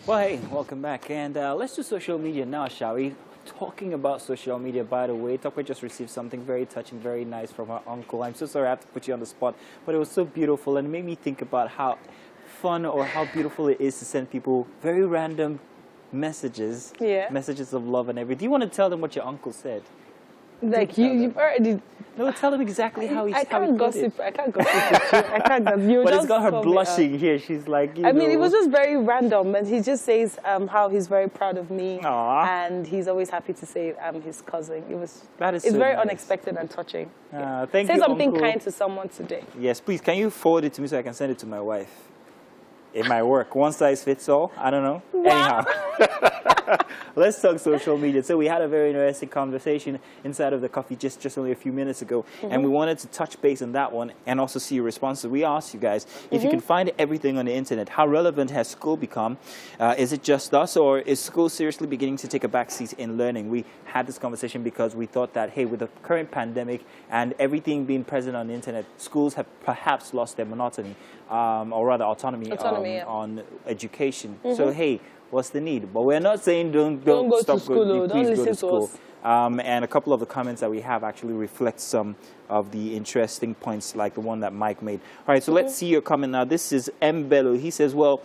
Well, hey, welcome back. And let's do social media now, shall we? Talking about social media, by the way, Tope just received something very touching, very nice from her uncle. I'm so sorry I have to put you on the spot, but it was so beautiful and it made me think about how fun or how beautiful it is to send people very random messages, messages of love and everything. Do you want to tell them what your uncle said? Like you've already. No, tell them exactly how he I how he can't put it. gossip. I can't gossip with you. I can't gossip. You But it's just got her call me blushing here. She's like, I mean, it was just very random, and he just says how he's very proud of me, Aw. and he's always happy to say I'm his cousin. It's so very nice. unexpected and touching. Thank Say you, something Uncle. kind to someone today. Yes, please. Can you forward it to me so I can send it to my wife? It might work. One size fits all. I don't know. Anyhow. Let's talk social media. So we had a very interesting conversation inside of the coffee just only a few minutes ago. And we wanted to touch base on that one and also see your responses. We asked you guys, if you can find everything on the internet, how relevant has school become? Is it just us, or is school seriously beginning to take a backseat in learning? We had this conversation because we thought that, hey, with the current pandemic and everything being present on the internet, schools have perhaps lost their monotony, or rather autonomy, on education. So, hey, what's the need? But we're not saying don't go stop to school. going. Don't Please go listen to school. us. And a couple of the comments that we have actually reflect some of the interesting points, like the one that Mike made. All right, so let's see your comment now. This is M. Bello. He says, well,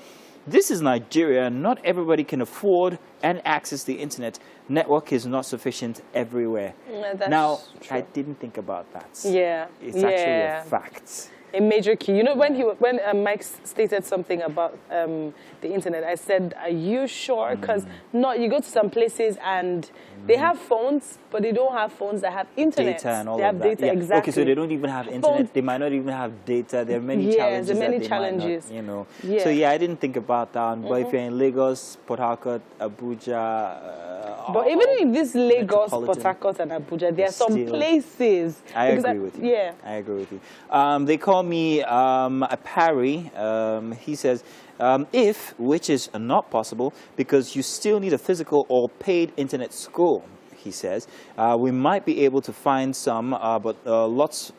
This is Nigeria. Not everybody can afford and access the internet. Network is not sufficient everywhere. Yeah, that's now, true. I didn't think about that. Yeah. It's actually a fact. A major key. You know, when Mike stated something about the internet, I said, "Are you sure?" Because you go to some places and they have phones, but they don't have phones that have internet. Data and all they of have that. data, Yeah. exactly. Okay, so they don't even have internet. They might not even have data. There are many challenges. There are many that they challenges. Might not, you know. Yeah. So yeah, I didn't think about that. But if you're in Lagos, Port Harcourt, Abuja. But even in this Lagos, Port metropolitan, Harcourt, and Abuja, there are some still- places. I agree with you. Yeah. I agree with you. They call me a parry. He says, if, which is not possible, because you still need a physical or paid internet school, he says. We might be able to find some, but lots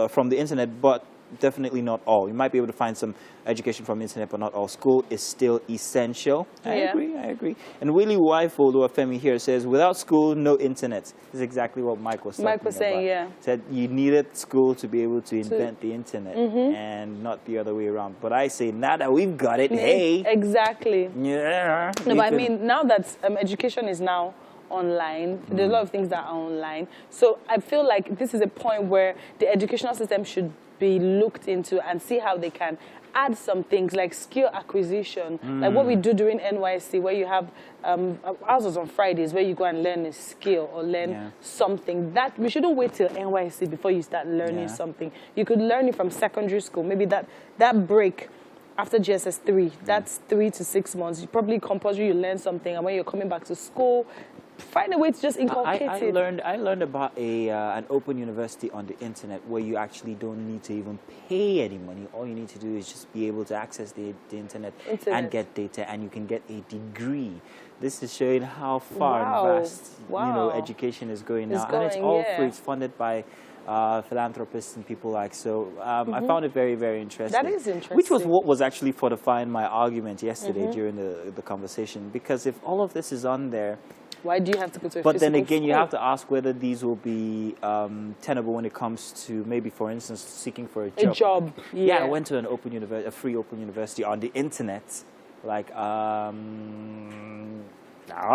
from the internet, but definitely not all. You might be able to find some education from internet, but not all. School is still essential. I agree. And Willie Wifo, Femi here, says, without school, no internet. This is exactly what Mike was talking about. saying, yeah. Said you needed school to be able to invent the internet and not the other way around. But I say, now that we've got it, hey. Exactly. Yeah. No, but I mean, now that education is now online, there's a lot of things that are online. So I feel like this is a point where the educational system should be looked into and see how they can add some things like skill acquisition, like what we do during NYC, where you have houses on Fridays where you go and learn a skill or learn something. That we shouldn't wait till NYC before you start learning something. You could learn it from secondary school. Maybe that break after GSS 3, that's 3 to 6 months. You probably compulsory you learn something, and when you're coming back to school, find a way to just inculcate it. I learned about an open university on the internet where you actually don't need to even pay any money. All you need to do is just be able to access the internet and get data, and you can get a degree. This is showing how far and vast education is going now, and it's all free. It's funded by philanthropists and people like so. I found it very, very interesting. That is interesting. Which was what was actually fortifying my argument yesterday during the conversation, because if all of this is on there, why do you have to go to a But then physical again, you school? have to ask whether these will be tenable when it comes to maybe, for instance, seeking for a job. A job, I went to an open university, a free open university on the internet. Like, I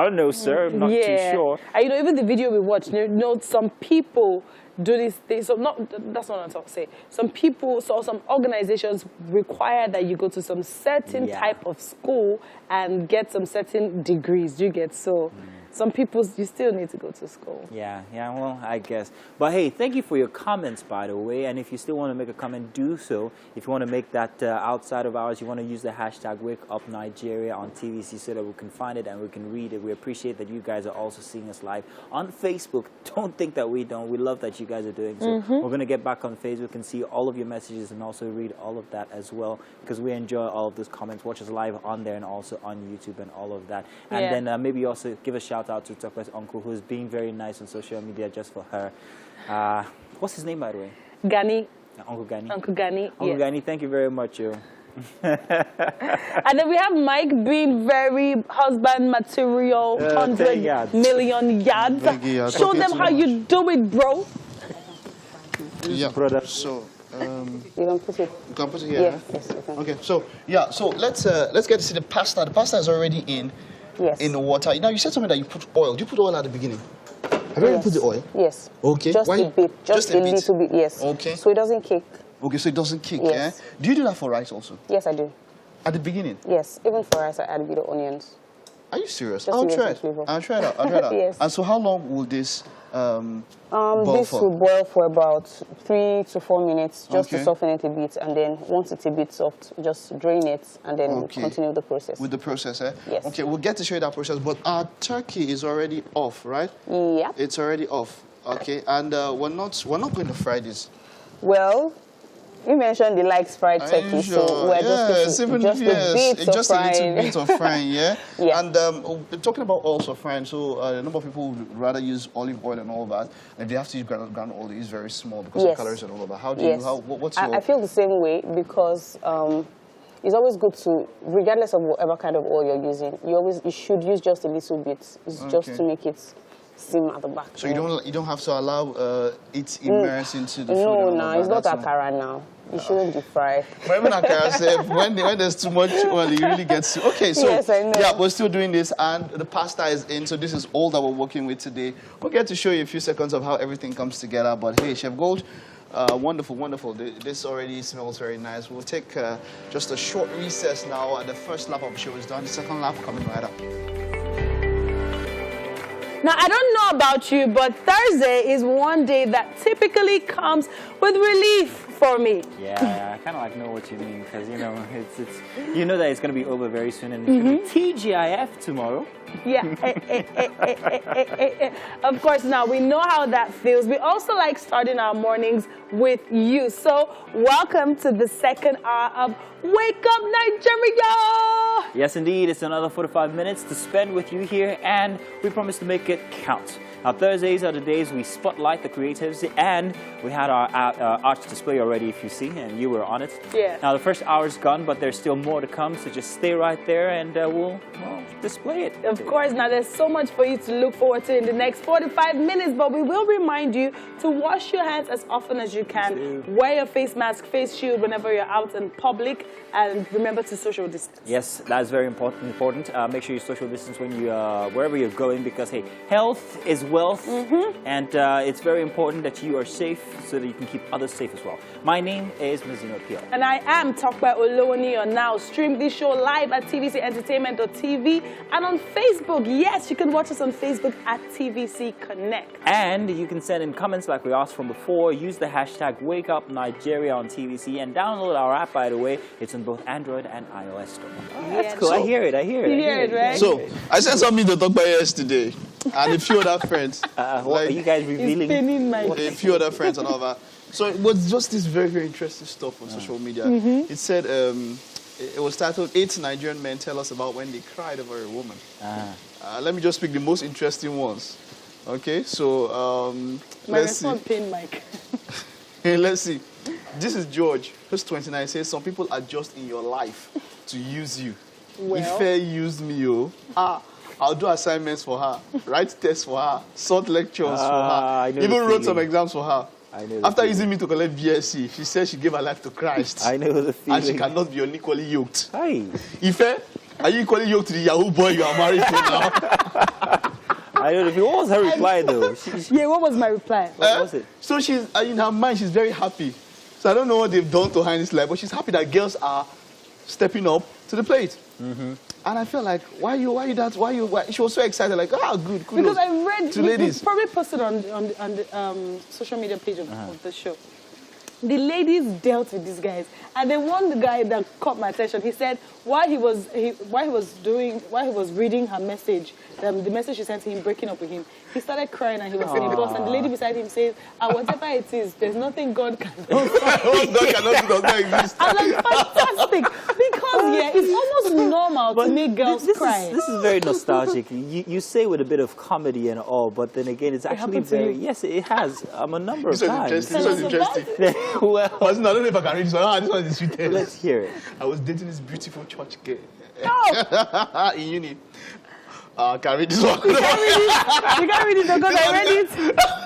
don't know, sir. I'm not too sure. And, you know, even the video we watched, you know, some people do this thing. So that's not what I'm talking say. Some people, so some organizations require that you go to some certain type of school and get some certain degrees. Do you get so? Some people, you still need to go to school. Yeah, well, I guess. But hey, thank you for your comments, by the way. And if you still want to make a comment, do so. If you want to make that outside of hours, you want to use the hashtag WakeUpNigeria on TVC so that we can find it and we can read it. We appreciate that you guys are also seeing us live on Facebook. Don't think that we don't. We love that you guys are doing so. We're going to get back on Facebook and see all of your messages and also read all of that as well, because we enjoy all of those comments. Watch us live on there and also on YouTube and all of that. And then maybe also give a shout out to Tope's uncle, who's being very nice on social media just for her. What's his name, by the way? Gani. Uncle Gani. Uncle Gani. Uncle Gani, thank you very much, yo. And then we have Mike being very husband material, 100 million yards. Show them how you do it, bro. Yeah, brother. So, You can put it. you can put it here, Yes, right? yes, you can. Okay, so let's get to see the pasta. The pasta is already in the water. Now you said something that you put oil. Do you put oil at the beginning? Have you already put the oil? Yes. Okay. Just Why? a bit. Just a little bit, yes. Okay. So it doesn't kick. Okay, so it doesn't kick, Yes. yeah? Do you do that for rice also? Yes, I do. At the beginning? Yes. Even for rice, I add a bit of onions. Are you serious? Just I'll to get try some it. flavor. I'll try that. Yes. And so how long will this boil This for? will boil for about 3 to 4 minutes, just to Okay. soften it a bit. And then once it's a bit soft, just drain it and then Okay. continue the process. With the process, eh? Yes. Okay, we'll get to show you that process, but our turkey is already off, right? Yeah. It's already off. Okay, and we're not going to fry this. Well, you mentioned the likes fried Are turkey, you so sure? we're Yes, even just if, a bit of just a little frying. bit of frying, yeah. Yeah. And talking about oils of frying, so a number of people would rather use olive oil and all that. And if they have to use ground oil, it's very small because of calories and all of that. How do you? What's your? I feel the same way because it's always good to, regardless of whatever kind of oil you're using, you should use just a little bit. It's just to make it steam at the back. So you don't have to allow it immerse into the food. No, it's not akara now. You shouldn't deep fry. But even like I said, when there's too much oil, it really gets to... Okay, so Yes, I know. yeah, we're still doing this, and the pasta is in, so this is all that we're working with today. We'll get to show you a few seconds of how everything comes together, but hey, Chef Gold, wonderful, wonderful. This already smells very nice. We'll take just a short recess now, and the first lap of the show is done. The second lap coming right up. Now, I don't know about you, but Thursday is one day that typically comes with relief for me. Yeah, I kind of like know what you mean, because you know you know that it's going to be over very soon, and it's going to be TGIF tomorrow. Yeah. Of course, now we know how that feels. We also like starting our mornings with you. So welcome to the second hour of Wake Up Nigeria. Yes, indeed. It's another 45 minutes to spend with you here, and we promise to make it count. Now, Thursdays are the days we spotlight the creatives, and we had our art display already, if you see, and you were on it. Yeah. Now, the first hour's gone, but there's still more to come, so just stay right there, and we'll display it. Of course, now there's so much for you to look forward to in the next 45 minutes, but we will remind you to wash your hands as often as you can. Wear your face mask, face shield whenever you're out in public, and remember to social distance. Yes, that is very important. Make sure you social distance when you wherever you're going, because hey, health is wealth, and it's very important that you are safe so that you can keep others safe as well. My name is Mzino Pio. And I am Tope Olowoni. Now stream this show live at tvcentertainment.tv and on Facebook. Yes, you can watch us on Facebook at TVC Connect. And you can send in comments like we asked from before. Use the hashtag WakeUpNigeria on TVC, and download our app, by the way. It's on both Android and iOS store. Yes. That's cool. I hear it. You hear it, right? So, I sent something to talk about yesterday, and a few other friends. What are you guys revealing? A few other friends and all that. So it was just this very, very interesting stuff on social media. It said, it was titled, 8 Nigerian Men Tell Us About When They Cried Over a Woman. Let me just pick the most interesting ones. Okay, so let's see. Pin mic. Hey, let's see. This is George, who's 29. He says, some people are just in your life to use you. Well. Ife used me, I'll do assignments for her, write tests for her, sort lectures for her, even wrote some exams for her. After using me to collect BSc, she said she gave her life to Christ. I know the feeling. And she cannot be unequally yoked. Hi. Ife, are you equally yoked to the Yahoo boy you are married to now? I know. What was her reply, though? Yeah, what was my reply? What was it? So she's, in her mind, she's very happy. So I don't know what they've done to her in this life, but she's happy that girls are stepping up to the plate. And I felt like, why she was so excited, like, good, kudos. Because I read, to ladies. Probably posted on the social media page of the show. The ladies dealt with these guys, and then one guy that caught my attention. He said while he was reading her message, the message she sent to him, breaking up with him, he started crying and he was in the bus, and the lady beside him says, whatever it is, there's nothing God cannot do. What God cannot do does not exist. I'm like, fantastic, because it's almost normal to make girls cry. This is very nostalgic. You say with a bit of comedy and all, but then again, it's actually very... Yes, it has a number of times. This was interesting. Well, I don't know if I can read this one. This one is the sweetest. Let's hear it. I was dating this beautiful church girl in uni. Can I read this one? You can't read it because I read it.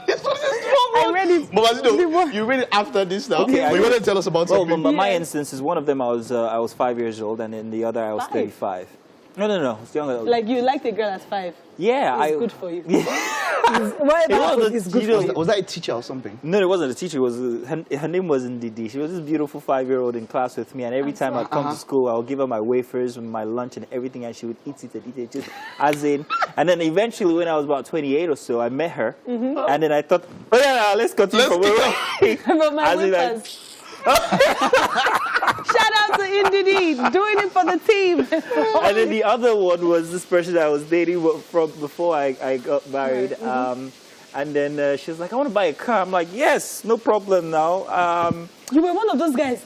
This one is strong. I read it. But you read it after this now. Okay, but you want to tell us about something? Well, my instance is one of them I was 5 years old, and in the other I was 35. No. It's younger. Like you liked a girl at 5. Yeah, it's good for you. Was that a teacher or something? No, it wasn't a teacher. It was her name was Ndidi. She was this beautiful 5-year-old in class with me, and every time I'd come to school, I would give her my wafers, my lunch, and everything, and she would eat it, just as in. And then eventually, when I was about 28 or so, I met her, and then I thought, let's continue from where But my wafers. Shout out to Ndidi, doing it for the team. And then the other one was this person I was dating from before I got married. And then she was like, I want to buy a car. I'm like, yes, no problem now. You were one of those guys.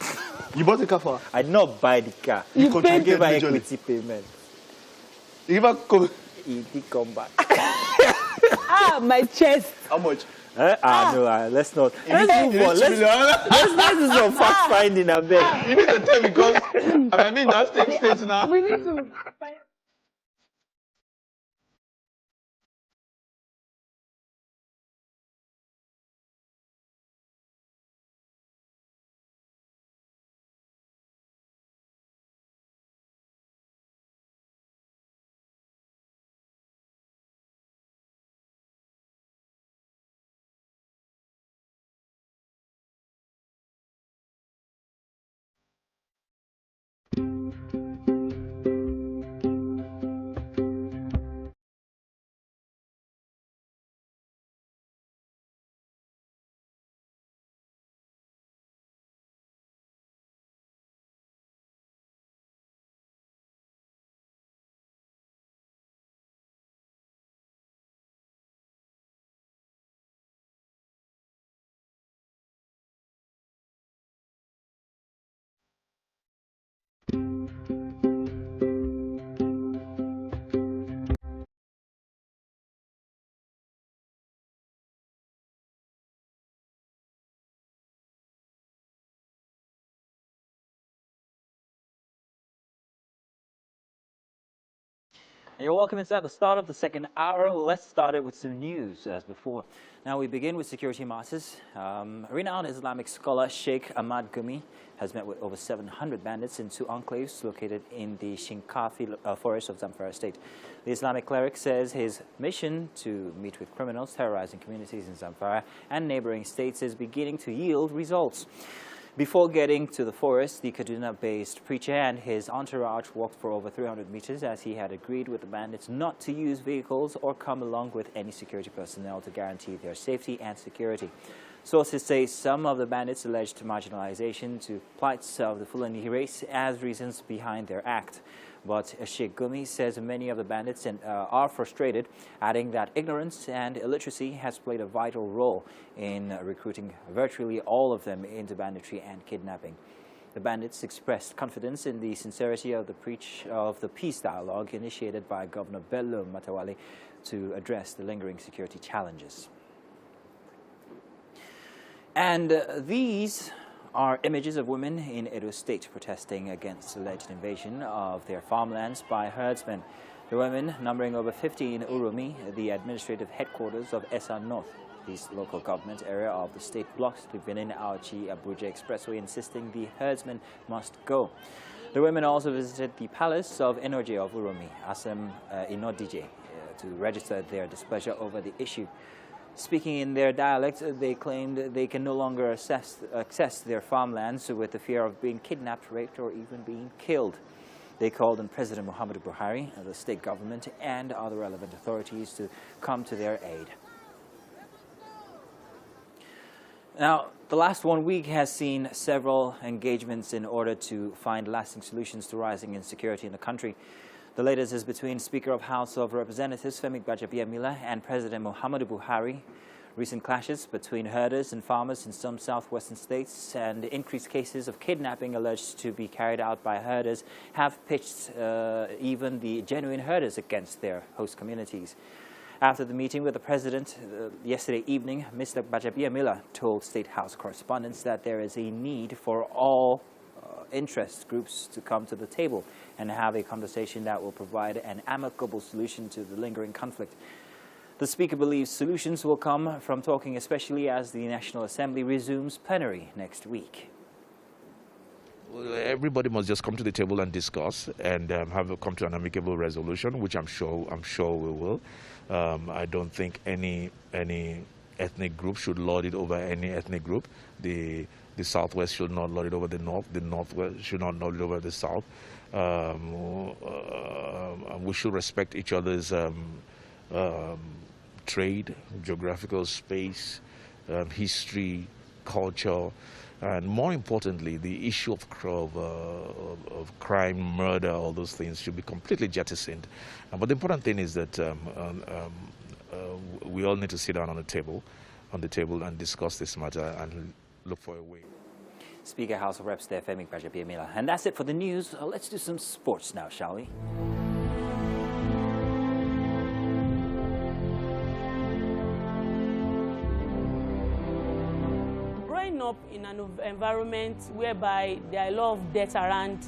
You bought a car for her? I did not buy the car. You gave her equity payment. You gave her It did come back. My chest. How much? No, let's not. Let's move on. Let's do some fact finding a bit. You need to tell me because I'm in that state now. We need to. You're welcome inside the start of the second hour. Let's start it with some news as before. Now we begin with security matters. Renowned Islamic scholar Sheikh Ahmad Gumi has met with over 700 bandits in two enclaves located in the Shinkafi forest of Zamfara state. The Islamic cleric says his mission to meet with criminals terrorizing communities in Zamfara and neighboring states is beginning to yield results. Before getting to the forest, the Kaduna-based preacher and his entourage walked for over 300 meters as he had agreed with the bandits not to use vehicles or come along with any security personnel to guarantee their safety and security. Sources say some of the bandits alleged marginalization to plights of the Fulani race as reasons behind their act. But Sheikh Gumi says many of the bandits are frustrated, adding that ignorance and illiteracy has played a vital role in recruiting virtually all of them into banditry and kidnapping. The bandits expressed confidence in the sincerity of the peace dialogue initiated by Governor Bello Matawale to address the lingering security challenges. And these are images of women in Edo State protesting against alleged invasion of their farmlands by herdsmen. The women, numbering over 50 in Urumi, the administrative headquarters of Esa North, the local government area of the state, blocks the Benin-Auchi-Abuja Expressway, insisting the herdsmen must go. The women also visited the palace of Enoje of Urumi, Asem Inodije, to register their displeasure over the issue. Speaking in their dialect, they claimed they can no longer access their farmlands with the fear of being kidnapped, raped, or even being killed. They called on President Muhammadu Buhari, the state government, and other relevant authorities to come to their aid. Now, the last 1 week has seen several engagements in order to find lasting solutions to rising insecurity in the country. The latest is between Speaker of House of Representatives Femi Gbajabiamila and President Muhammadu Buhari. Recent clashes between herders and farmers in some southwestern states and increased cases of kidnapping alleged to be carried out by herders have pitched even the genuine herders against their host communities. After the meeting with the President yesterday evening, Mr. Gbajabiamila told State House correspondents that there is a need for all interest groups to come to the table and have a conversation that will provide an amicable solution to the lingering conflict. The Speaker believes solutions will come from talking, especially as the National Assembly resumes plenary next week. Well, everybody must just come to the table and discuss and come to an amicable resolution, which I'm sure we will. I don't think any ethnic group should lord it over any ethnic group. The Southwest should not lord it over the North. The Northwest should not lord it over the South. We should respect each other's trade, geographical space, history, culture, and more importantly, the issue of crime, murder, all those things should be completely jettisoned. But the important thing is that we all need to sit down on the table and discuss this matter and look for a way. Speaker House of Reps there, Femi Gbajabiamila. And that's it for the news. Let's do some sports now, shall we? Growing up in an environment whereby there are a lot of debt around,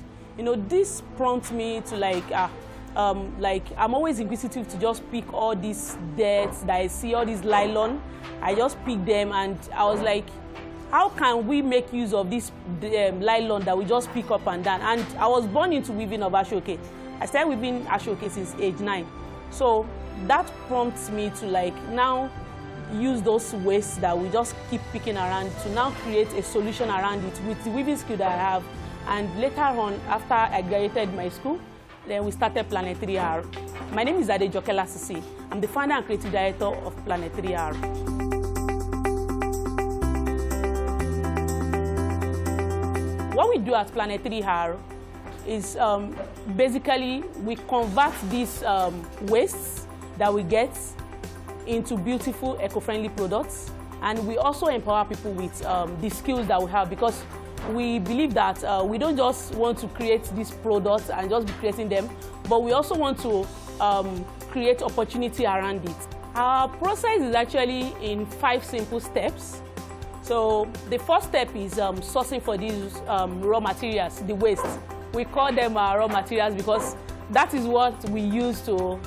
this prompts me to I'm always inquisitive to just pick all these debts that I see, all these nylon. I just pick them and I was like, how can we make use of this nylon that we just pick up and down? And I was born into weaving of ashoke. I started weaving ashoke since age 9. So that prompts me to now use those waste that we just keep picking around to now create a solution around it with the weaving skill that I have. And later on, after I graduated my school, then we started Planet 3R. My name is Adejoke Lasisi. I'm the founder and creative director of Planet 3R. What we do at Planet 3R is basically we convert these wastes that we get into beautiful eco-friendly products, and we also empower people with the skills that we have, because we believe that we don't just want to create these products and just be creating them, but we also want to create opportunity around it. Our process is actually in 5 simple steps. So the first step is sourcing for these raw materials, the waste. We call them raw materials because that is what we use to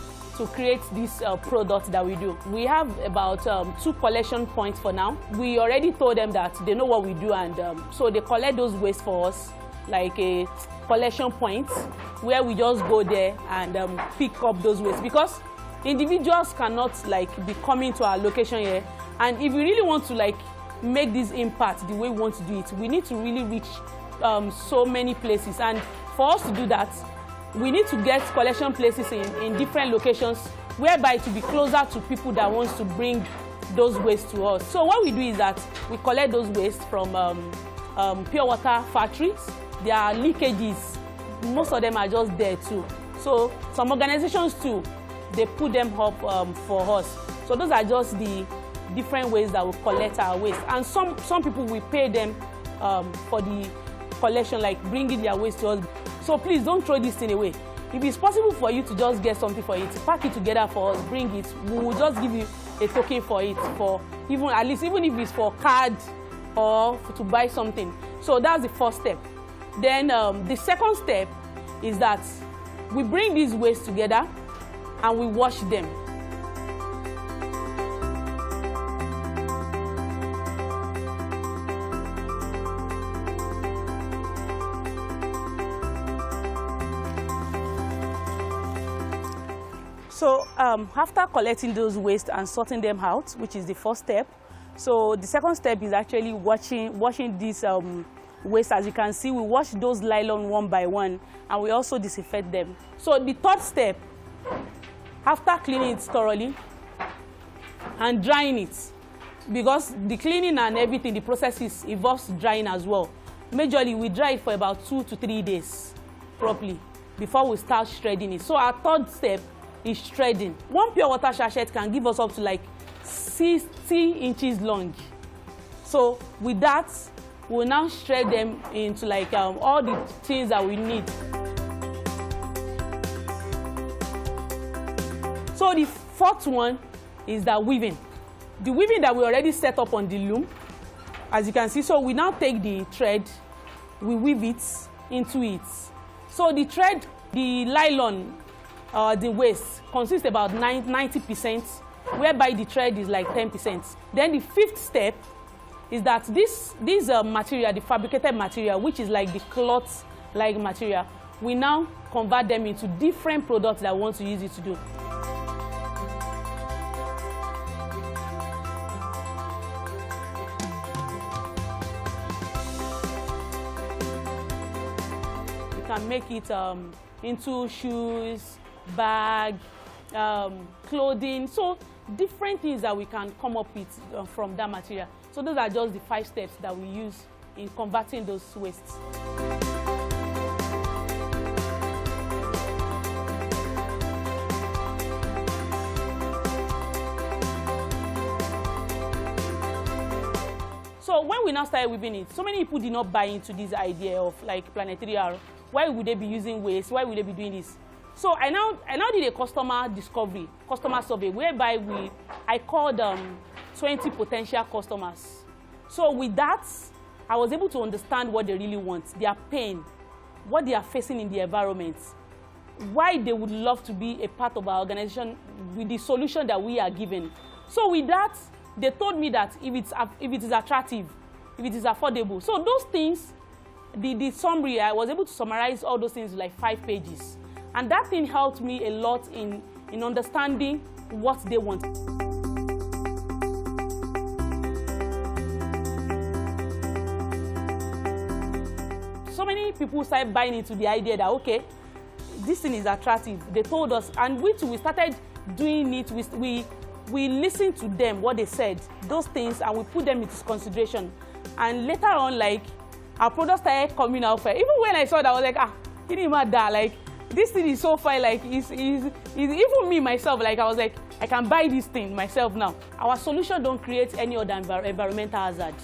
create this product that we do. We have about 2 collection points for now. We already told them that they know what we do, and so they collect those waste for us, like a collection point where we just go there and pick up those waste, because individuals cannot be coming to our location here. And if we really want to make this impact the way we want to do it, we need to really reach so many places. And for us to do that, we need to get collection places in different locations, whereby to be closer to people that wants to bring those waste to us. So what we do is that we collect those waste from pure water factories. There are leakages. Most of them are just there too. So some organizations too, they put them up for us. So those are just the different ways that we collect our waste. And some people, we pay them for the collection, like bringing their waste to us. So please don't throw this thing away. If it's possible for you to just get something for it, pack it together for us, bring it. We will just give you a token for it, for even if it's for card or to buy something. So that's the first step. Then the second step is that we bring these waste together and we wash them. So after collecting those waste and sorting them out, which is the first step, so the second step is actually washing these waste. As you can see, we wash those nylon one by one, and we also disinfect them. So the third step, after cleaning it thoroughly and drying it, because the cleaning and everything, the process involves drying as well. Majorly, we dry it for about 2 to 3 days properly before we start shredding it. So our third step is shredding. 1 pure water sachet can give us up to 60 inches long. So with that, we'll now shred them into all the things that we need. So the fourth one is the weaving. The weaving that we already set up on the loom, as you can see. So we now take the thread, we weave it into it. So the thread, the nylon, the waste consists about 90%, whereby the thread is 10%. Then the fifth step is that this material, the fabricated material, which is the cloth-like material, we now convert them into different products that we want to use it to do. You can make it into shoes, bag, clothing, so different things that we can come up with from that material. So those are just the 5 steps that we use in converting those wastes. So when we now started weaving it, so many people did not buy into this idea of Planet 3R. Why would they be using waste? Why would they be doing this? So I now did a customer survey, whereby I called 20 potential customers. So with that, I was able to understand what they really want, their pain, what they are facing in the environment, why they would love to be a part of our organization with the solution that we are giving. So with that, they told me that if it is attractive, if it is affordable. So those things, the summary, I was able to summarize all those things in 5 pages. And that thing helped me a lot in understanding what they want. so many people started buying into the idea that, okay, this thing is attractive. They told us, and we too, we started doing it. We listened to them, what they said, those things, and we put them into consideration. And later on, like, our products started coming out fair. Even when I saw that, I was like, it didn't matter. Like, this thing is so fine. Like, even me myself, like, I was like, I can buy this thing myself now. Our solution don't create any other environmental hazard.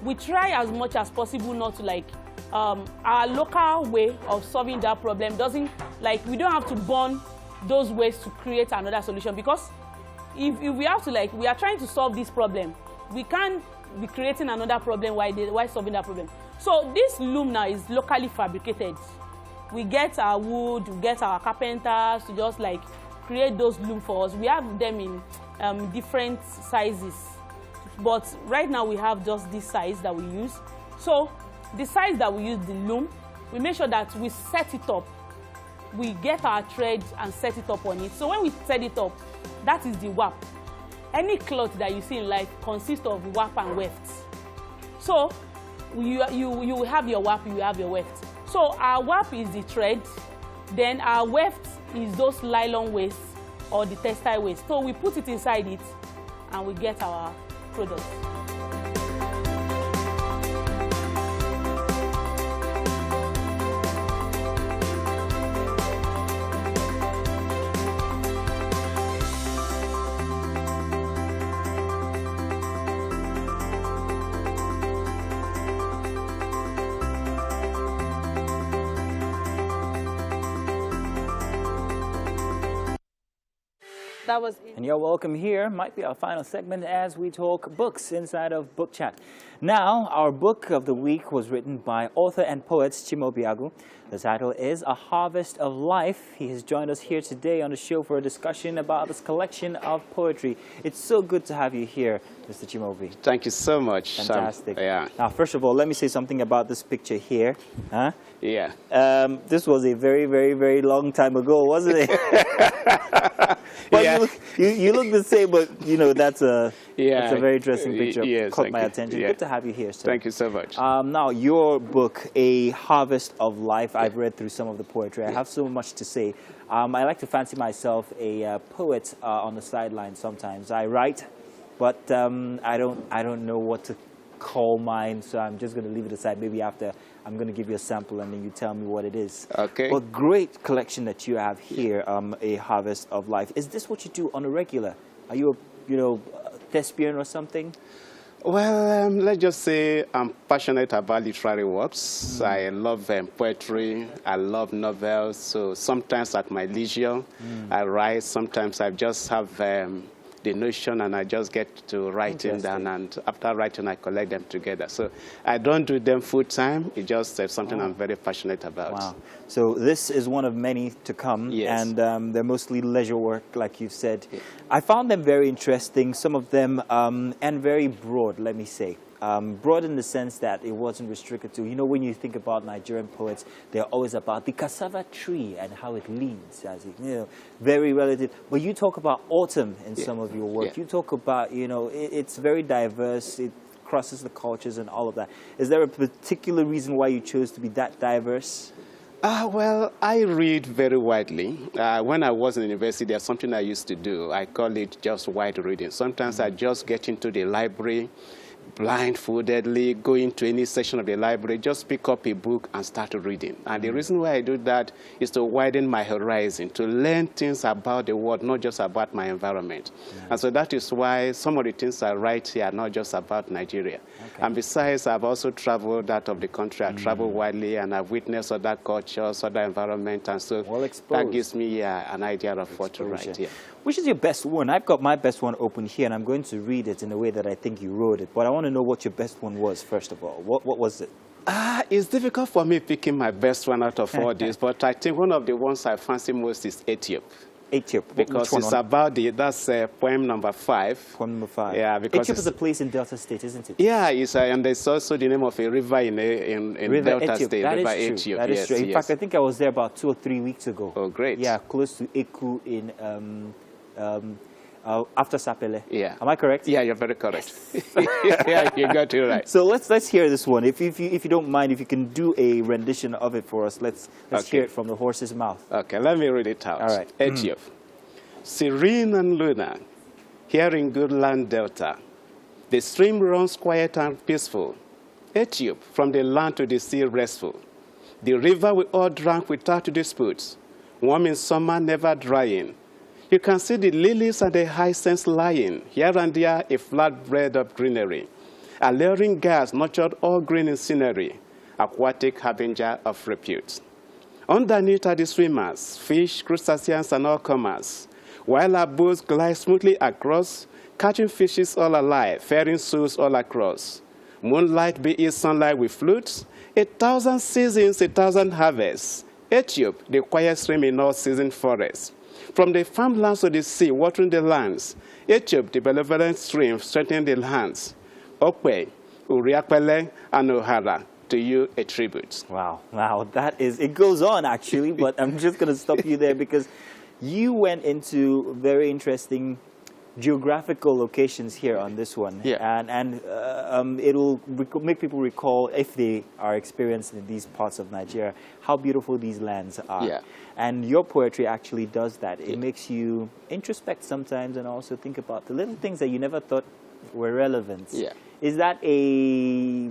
We try as much as possible not to, like, our local way of solving that problem doesn't, like, we don't have to burn those ways to create another solution, because if we have to, like, we are trying to solve this problem, we can't be creating another problem while solving that problem. So this loom now is locally fabricated. We get our wood, we get our carpenters to just, like, create those loom for us. We have them in different sizes, but right now we have just this size that we use. So the size that we use, the loom, we make sure that we set it up. We get our threads and set it up on it. So when we set it up, that is the warp. Any cloth that you see in life consists of warp and weft. So you have your warp, you have your weft. So our warp is the thread, then our weft is those nylon waste or the textile waste. So we put it inside it and we get our product. That was it. And you're welcome here. Might be our final segment as we talk books inside of Book Chat. Now, our book of the week was written by author and poet Chimo Biagu. The title is A Harvest of Life. He has joined us here today on the show for a discussion about this collection of poetry. It's so good to have you here, Mr. Chimobi. Thank you so much. Fantastic. Yeah. Now, first of all, let me say something about this picture here. Huh? Yeah. This was a very, very, very long time ago, wasn't it? But yeah. you look the same, but you know that's a very interesting picture. Yes, Caught my attention. Yeah. Good to have you here, sir. Thank you so much. Now, your book, A Harvest of Life. I've read through some of the poetry. I have so much to say. I like to fancy myself a poet on the sideline. Sometimes I write, but I don't know what to call mine, so I'm just going to leave it aside. Maybe after I'm going to give you a sample and then you tell me what it is. Okay. But great collection that you have here, A Harvest of Life. Is this what you do on a regular? Are you a thespian or something? Well, let's just say I'm passionate about literary works. I love poetry. I love novels. So sometimes at my leisure, I write. Sometimes I just have the notion and I just get to write them down, and after writing I collect them together. So I don't do them full time. It's just something I'm very passionate about. Wow. So this is one of many to come, Yes. and they're mostly leisure work, like you said. Yeah. I found them very interesting, some of them, and very broad, let me say. Broad in the sense that it wasn't restricted to, when you think about Nigerian poets, they're always about the cassava tree and how it leans, as it, very relative. But you talk about autumn in some of your work. You talk about, it's very diverse. It crosses the cultures and all of that. Is there a particular reason why you chose to be that diverse? Well, I read very widely. When I was in university, there's something I used to do. I call it just wide reading. Sometimes I just get into the library, blindfoldedly go into any section of the library, just pick up a book and start reading. And the reason why I do that is to widen my horizon, to learn things about the world, not just about my environment. And so that is why some of the things I write here are not just about Nigeria. And besides, I've also traveled out of the country. I travel widely, and I've witnessed other cultures, other environments, and so that gives me an idea of what to write here. Which is your best one? I've got my best one open here, and I'm going to read it in the way that I think you wrote it. But I want to know what your best one was, first of all. What was it? It's difficult for me picking my best one out of all this, but I think one of the ones I fancy most is Ethiopia. Because it's about that's poem number 5. Poem number 5. Yeah, because Ethiopia is a place in Delta State, isn't it? Yeah, and there's also the name of a river in Delta State. That River is true. Ethiopia. That is true. In fact, I think I was there about 2 or 3 weeks ago. Oh, great. Yeah, close to Eku in after Sapele. Yeah. Am I correct? Yeah, you're very correct. Yeah, you got it right. So let's hear this one. If you don't mind, if you can do a rendition of it for us, let's hear it from the horse's mouth. Okay, let me read it out. All right. Ethiop. Serene and lunar, here in good land delta, the stream runs quiet and peaceful. Ethiop, from the land to the sea restful. The river we all drank without disputes, warm in summer, never drying. You can see the lilies and the hyacinths lying, here and there a flatbread of greenery. Alluring gas nurtured all green in scenery, aquatic harbinger of repute. Underneath are the swimmers, fish, crustaceans, and all comers, while our boats glide smoothly across, catching fishes all alive, ferrying souls all across. Moonlight be it sunlight with flutes, 1,000 seasons, 1,000 harvests. Ethiop, the quiet stream in all season forests. From the farmlands to the sea, watering the lands. Ethiop, the benevolent stream, strengthening the hands. Okwe, Uriakpele, and Ohara, to you a tribute. Wow, that is, it goes on actually, but I'm just going to stop you there because you went into very interesting geographical locations here on this one. Yeah. And it'll make people recall, if they are experienced in these parts of Nigeria, how beautiful these lands are. Yeah. And your poetry actually does that. It makes you introspect sometimes and also think about the little things that you never thought were relevant. Yeah. Is that a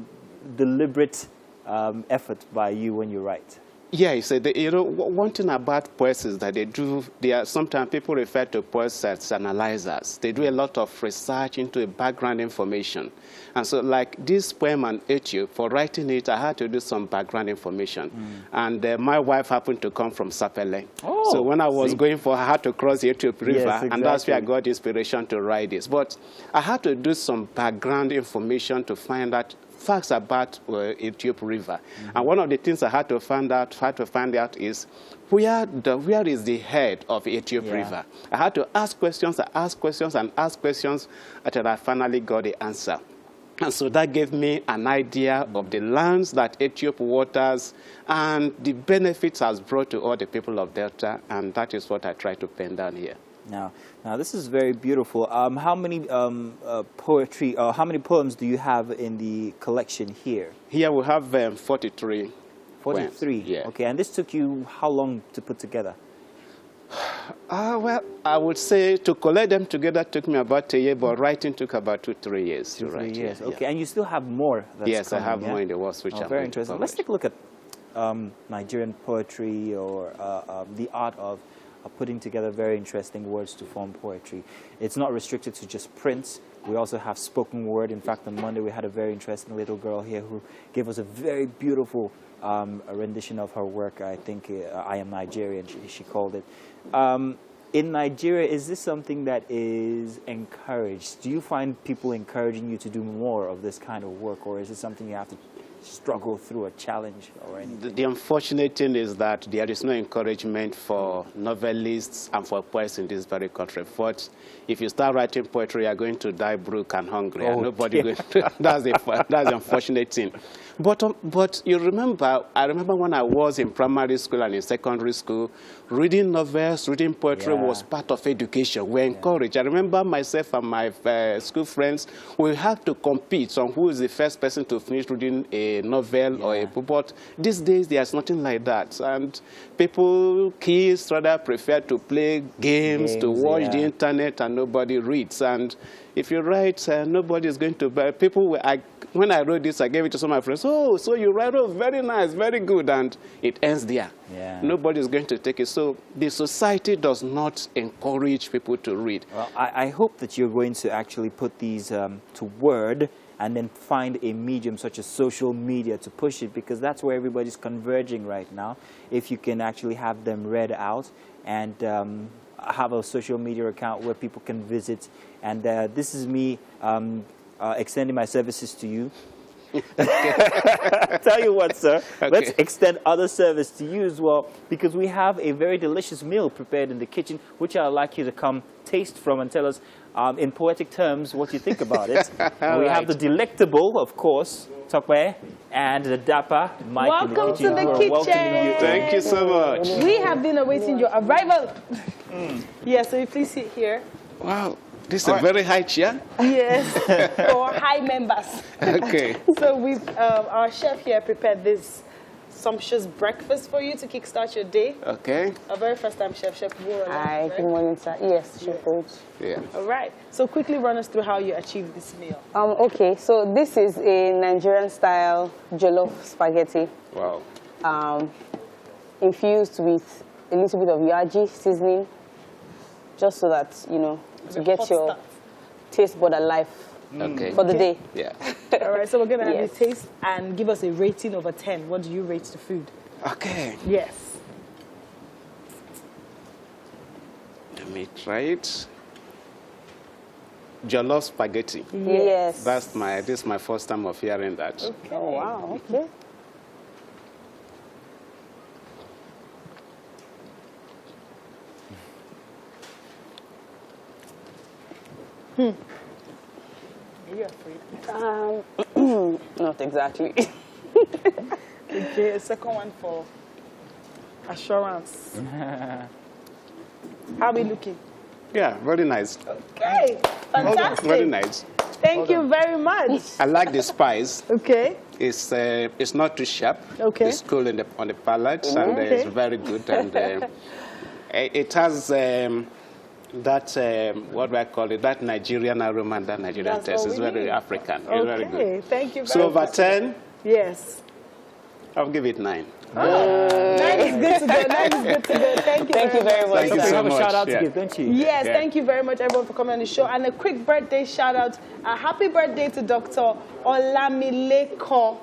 deliberate effort by you when you write? Yeah, you know, one thing about poets is that sometimes people refer to poets as analyzers. They do a lot of research into a background information. And so like this poem on Ethiop, for writing it, I had to do some background information. And my wife happened to come from Sapele. Oh, so when I was going I had to cross the Ethiop River, exactly. and that's where I got inspiration to write this. But I had to do some background information to find out facts about Ethiop River. And one of the things I had to find out is where is the head of Ethiop River. I had to ask questions, until I finally got the answer. And so that gave me an idea of the lands that Ethiop waters and the benefits has brought to all the people of Delta, and that is what I try to pen down here. Now this is very beautiful. How many poetry, how many poems do you have in the collection here? Here we have 43. 43. Yeah. Okay, and this took you how long to put together? Well, I would say to collect them together took me about a year, but writing took about 2-3 years to write. 3 years. Yeah. Okay, and you still have more that's Yes, coming, I have more in the works, which I'm very going to interesting. publish. Let's take a look at Nigerian poetry or the art of putting together very interesting words to form poetry. It's not restricted to just print. We also have spoken word. In fact, on Monday we had a very interesting little girl here who gave us a very beautiful a rendition of her work. I think I Am Nigerian, she called it. In Nigeria, is this something that is encouraged? Do you find people encouraging you to do more of this kind of work, or is it something you have to struggle through, a challenge or anything? The unfortunate thing is that there is no encouragement for novelists and for poets in this very country. But if you start writing poetry, you are going to die broke and hungry. And nobody going to, that's the unfortunate thing. But you remember, I remember when I was in primary school and in secondary school, reading novels, reading poetry was part of education. We were encouraged. I remember myself and my school friends, we had to compete on who is the first person to finish reading a novel or a book. But these days, there's nothing like that. And kids rather prefer to play games to watch the internet, and nobody reads. And if you write, nobody is going to buy. When I wrote this, I gave it to some of my friends. Oh, so you write, oh, very nice, very good, and it ends there. Nobody is going to take it. So the society does not encourage people to read. Well, I hope that you're going to actually put these to word and then find a medium such as social media to push it, because that's where everybody's converging right now. If you can actually have them read out and have a social media account where people can visit. And this is me extending my services to you. Tell you what, sir, let's extend other service to you as well, because we have a very delicious meal prepared in the kitchen, which I'd like you to come taste from and tell us in poetic terms what you think about it. We have the delectable, of course, Tope, and the dapper Mike. Welcome to the kitchen. Thank you so much. We have been awaiting your arrival. Yeah, so you please sit here. Wow, This is a very high chair. Yes, for high members. Okay. So our chef here prepared this sumptuous breakfast for you to kickstart your day. Okay. Our very first time Chef Wura. Hi, good morning, sir. Yes, Chef Coach. Yeah. All right. So quickly run us through how you achieved this meal. Okay, so this is a Nigerian style jollof spaghetti. Wow. Infused with a little bit of yaji seasoning, just so that, you know, to get hot your stuff. taste bud alive Okay. for the day. Yeah. All right, so we're going to have you Yes. taste and give us a rating over 10. What do you rate the food? Okay. Yes. Let me try it. Jollof spaghetti. Yes. This is my first time of hearing that. Okay. Oh, wow, okay. Are you afraid? Not exactly. Okay, a second one for assurance. How are we looking? Yeah, very nice. Okay, fantastic. Very nice. Thank you very much. I like the spice. Okay. It's not too sharp. Okay. It's cool on the palate, and Okay. it's very good. And it has that what do I call it? That Nigerian aroma and that Nigerian That's taste. all It's we very need. African. It's Okay, very good. thank you very So over much. 10, Yes. I'll give it 9. 9 is good to go. 9 is good to go. Thank you Thank you very much. Thank you You so have a much. shout out Yeah. to give, don't you? Yes, Yeah. thank you very much, everyone, for coming on the show. And a quick birthday shout out. A happy birthday to Dr. Olamileko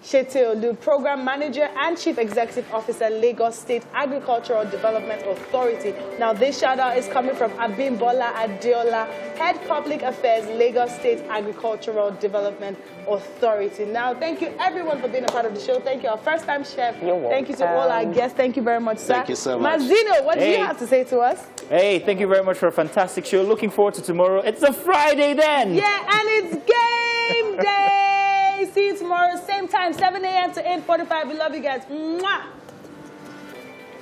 Sheteolu, Program Manager and Chief Executive Officer, Lagos State Agricultural Development Authority. Now, this shout out is coming from Abimbola Adeola, Head Public Affairs, Lagos State Agricultural Development Authority. Now, thank you everyone for being a part of the show. Thank you, our first time chef. You're welcome. Thank you to all our guests. Thank you very much, sir. Thank you so much. Mazino, what do Hey. you have to say to us? Hey, thank you very much for a fantastic show. Looking forward to tomorrow. It's a Friday then. Yeah, and it's game day. See you tomorrow, same time, 7 a.m. to 8:45. We love you guys. Mwah.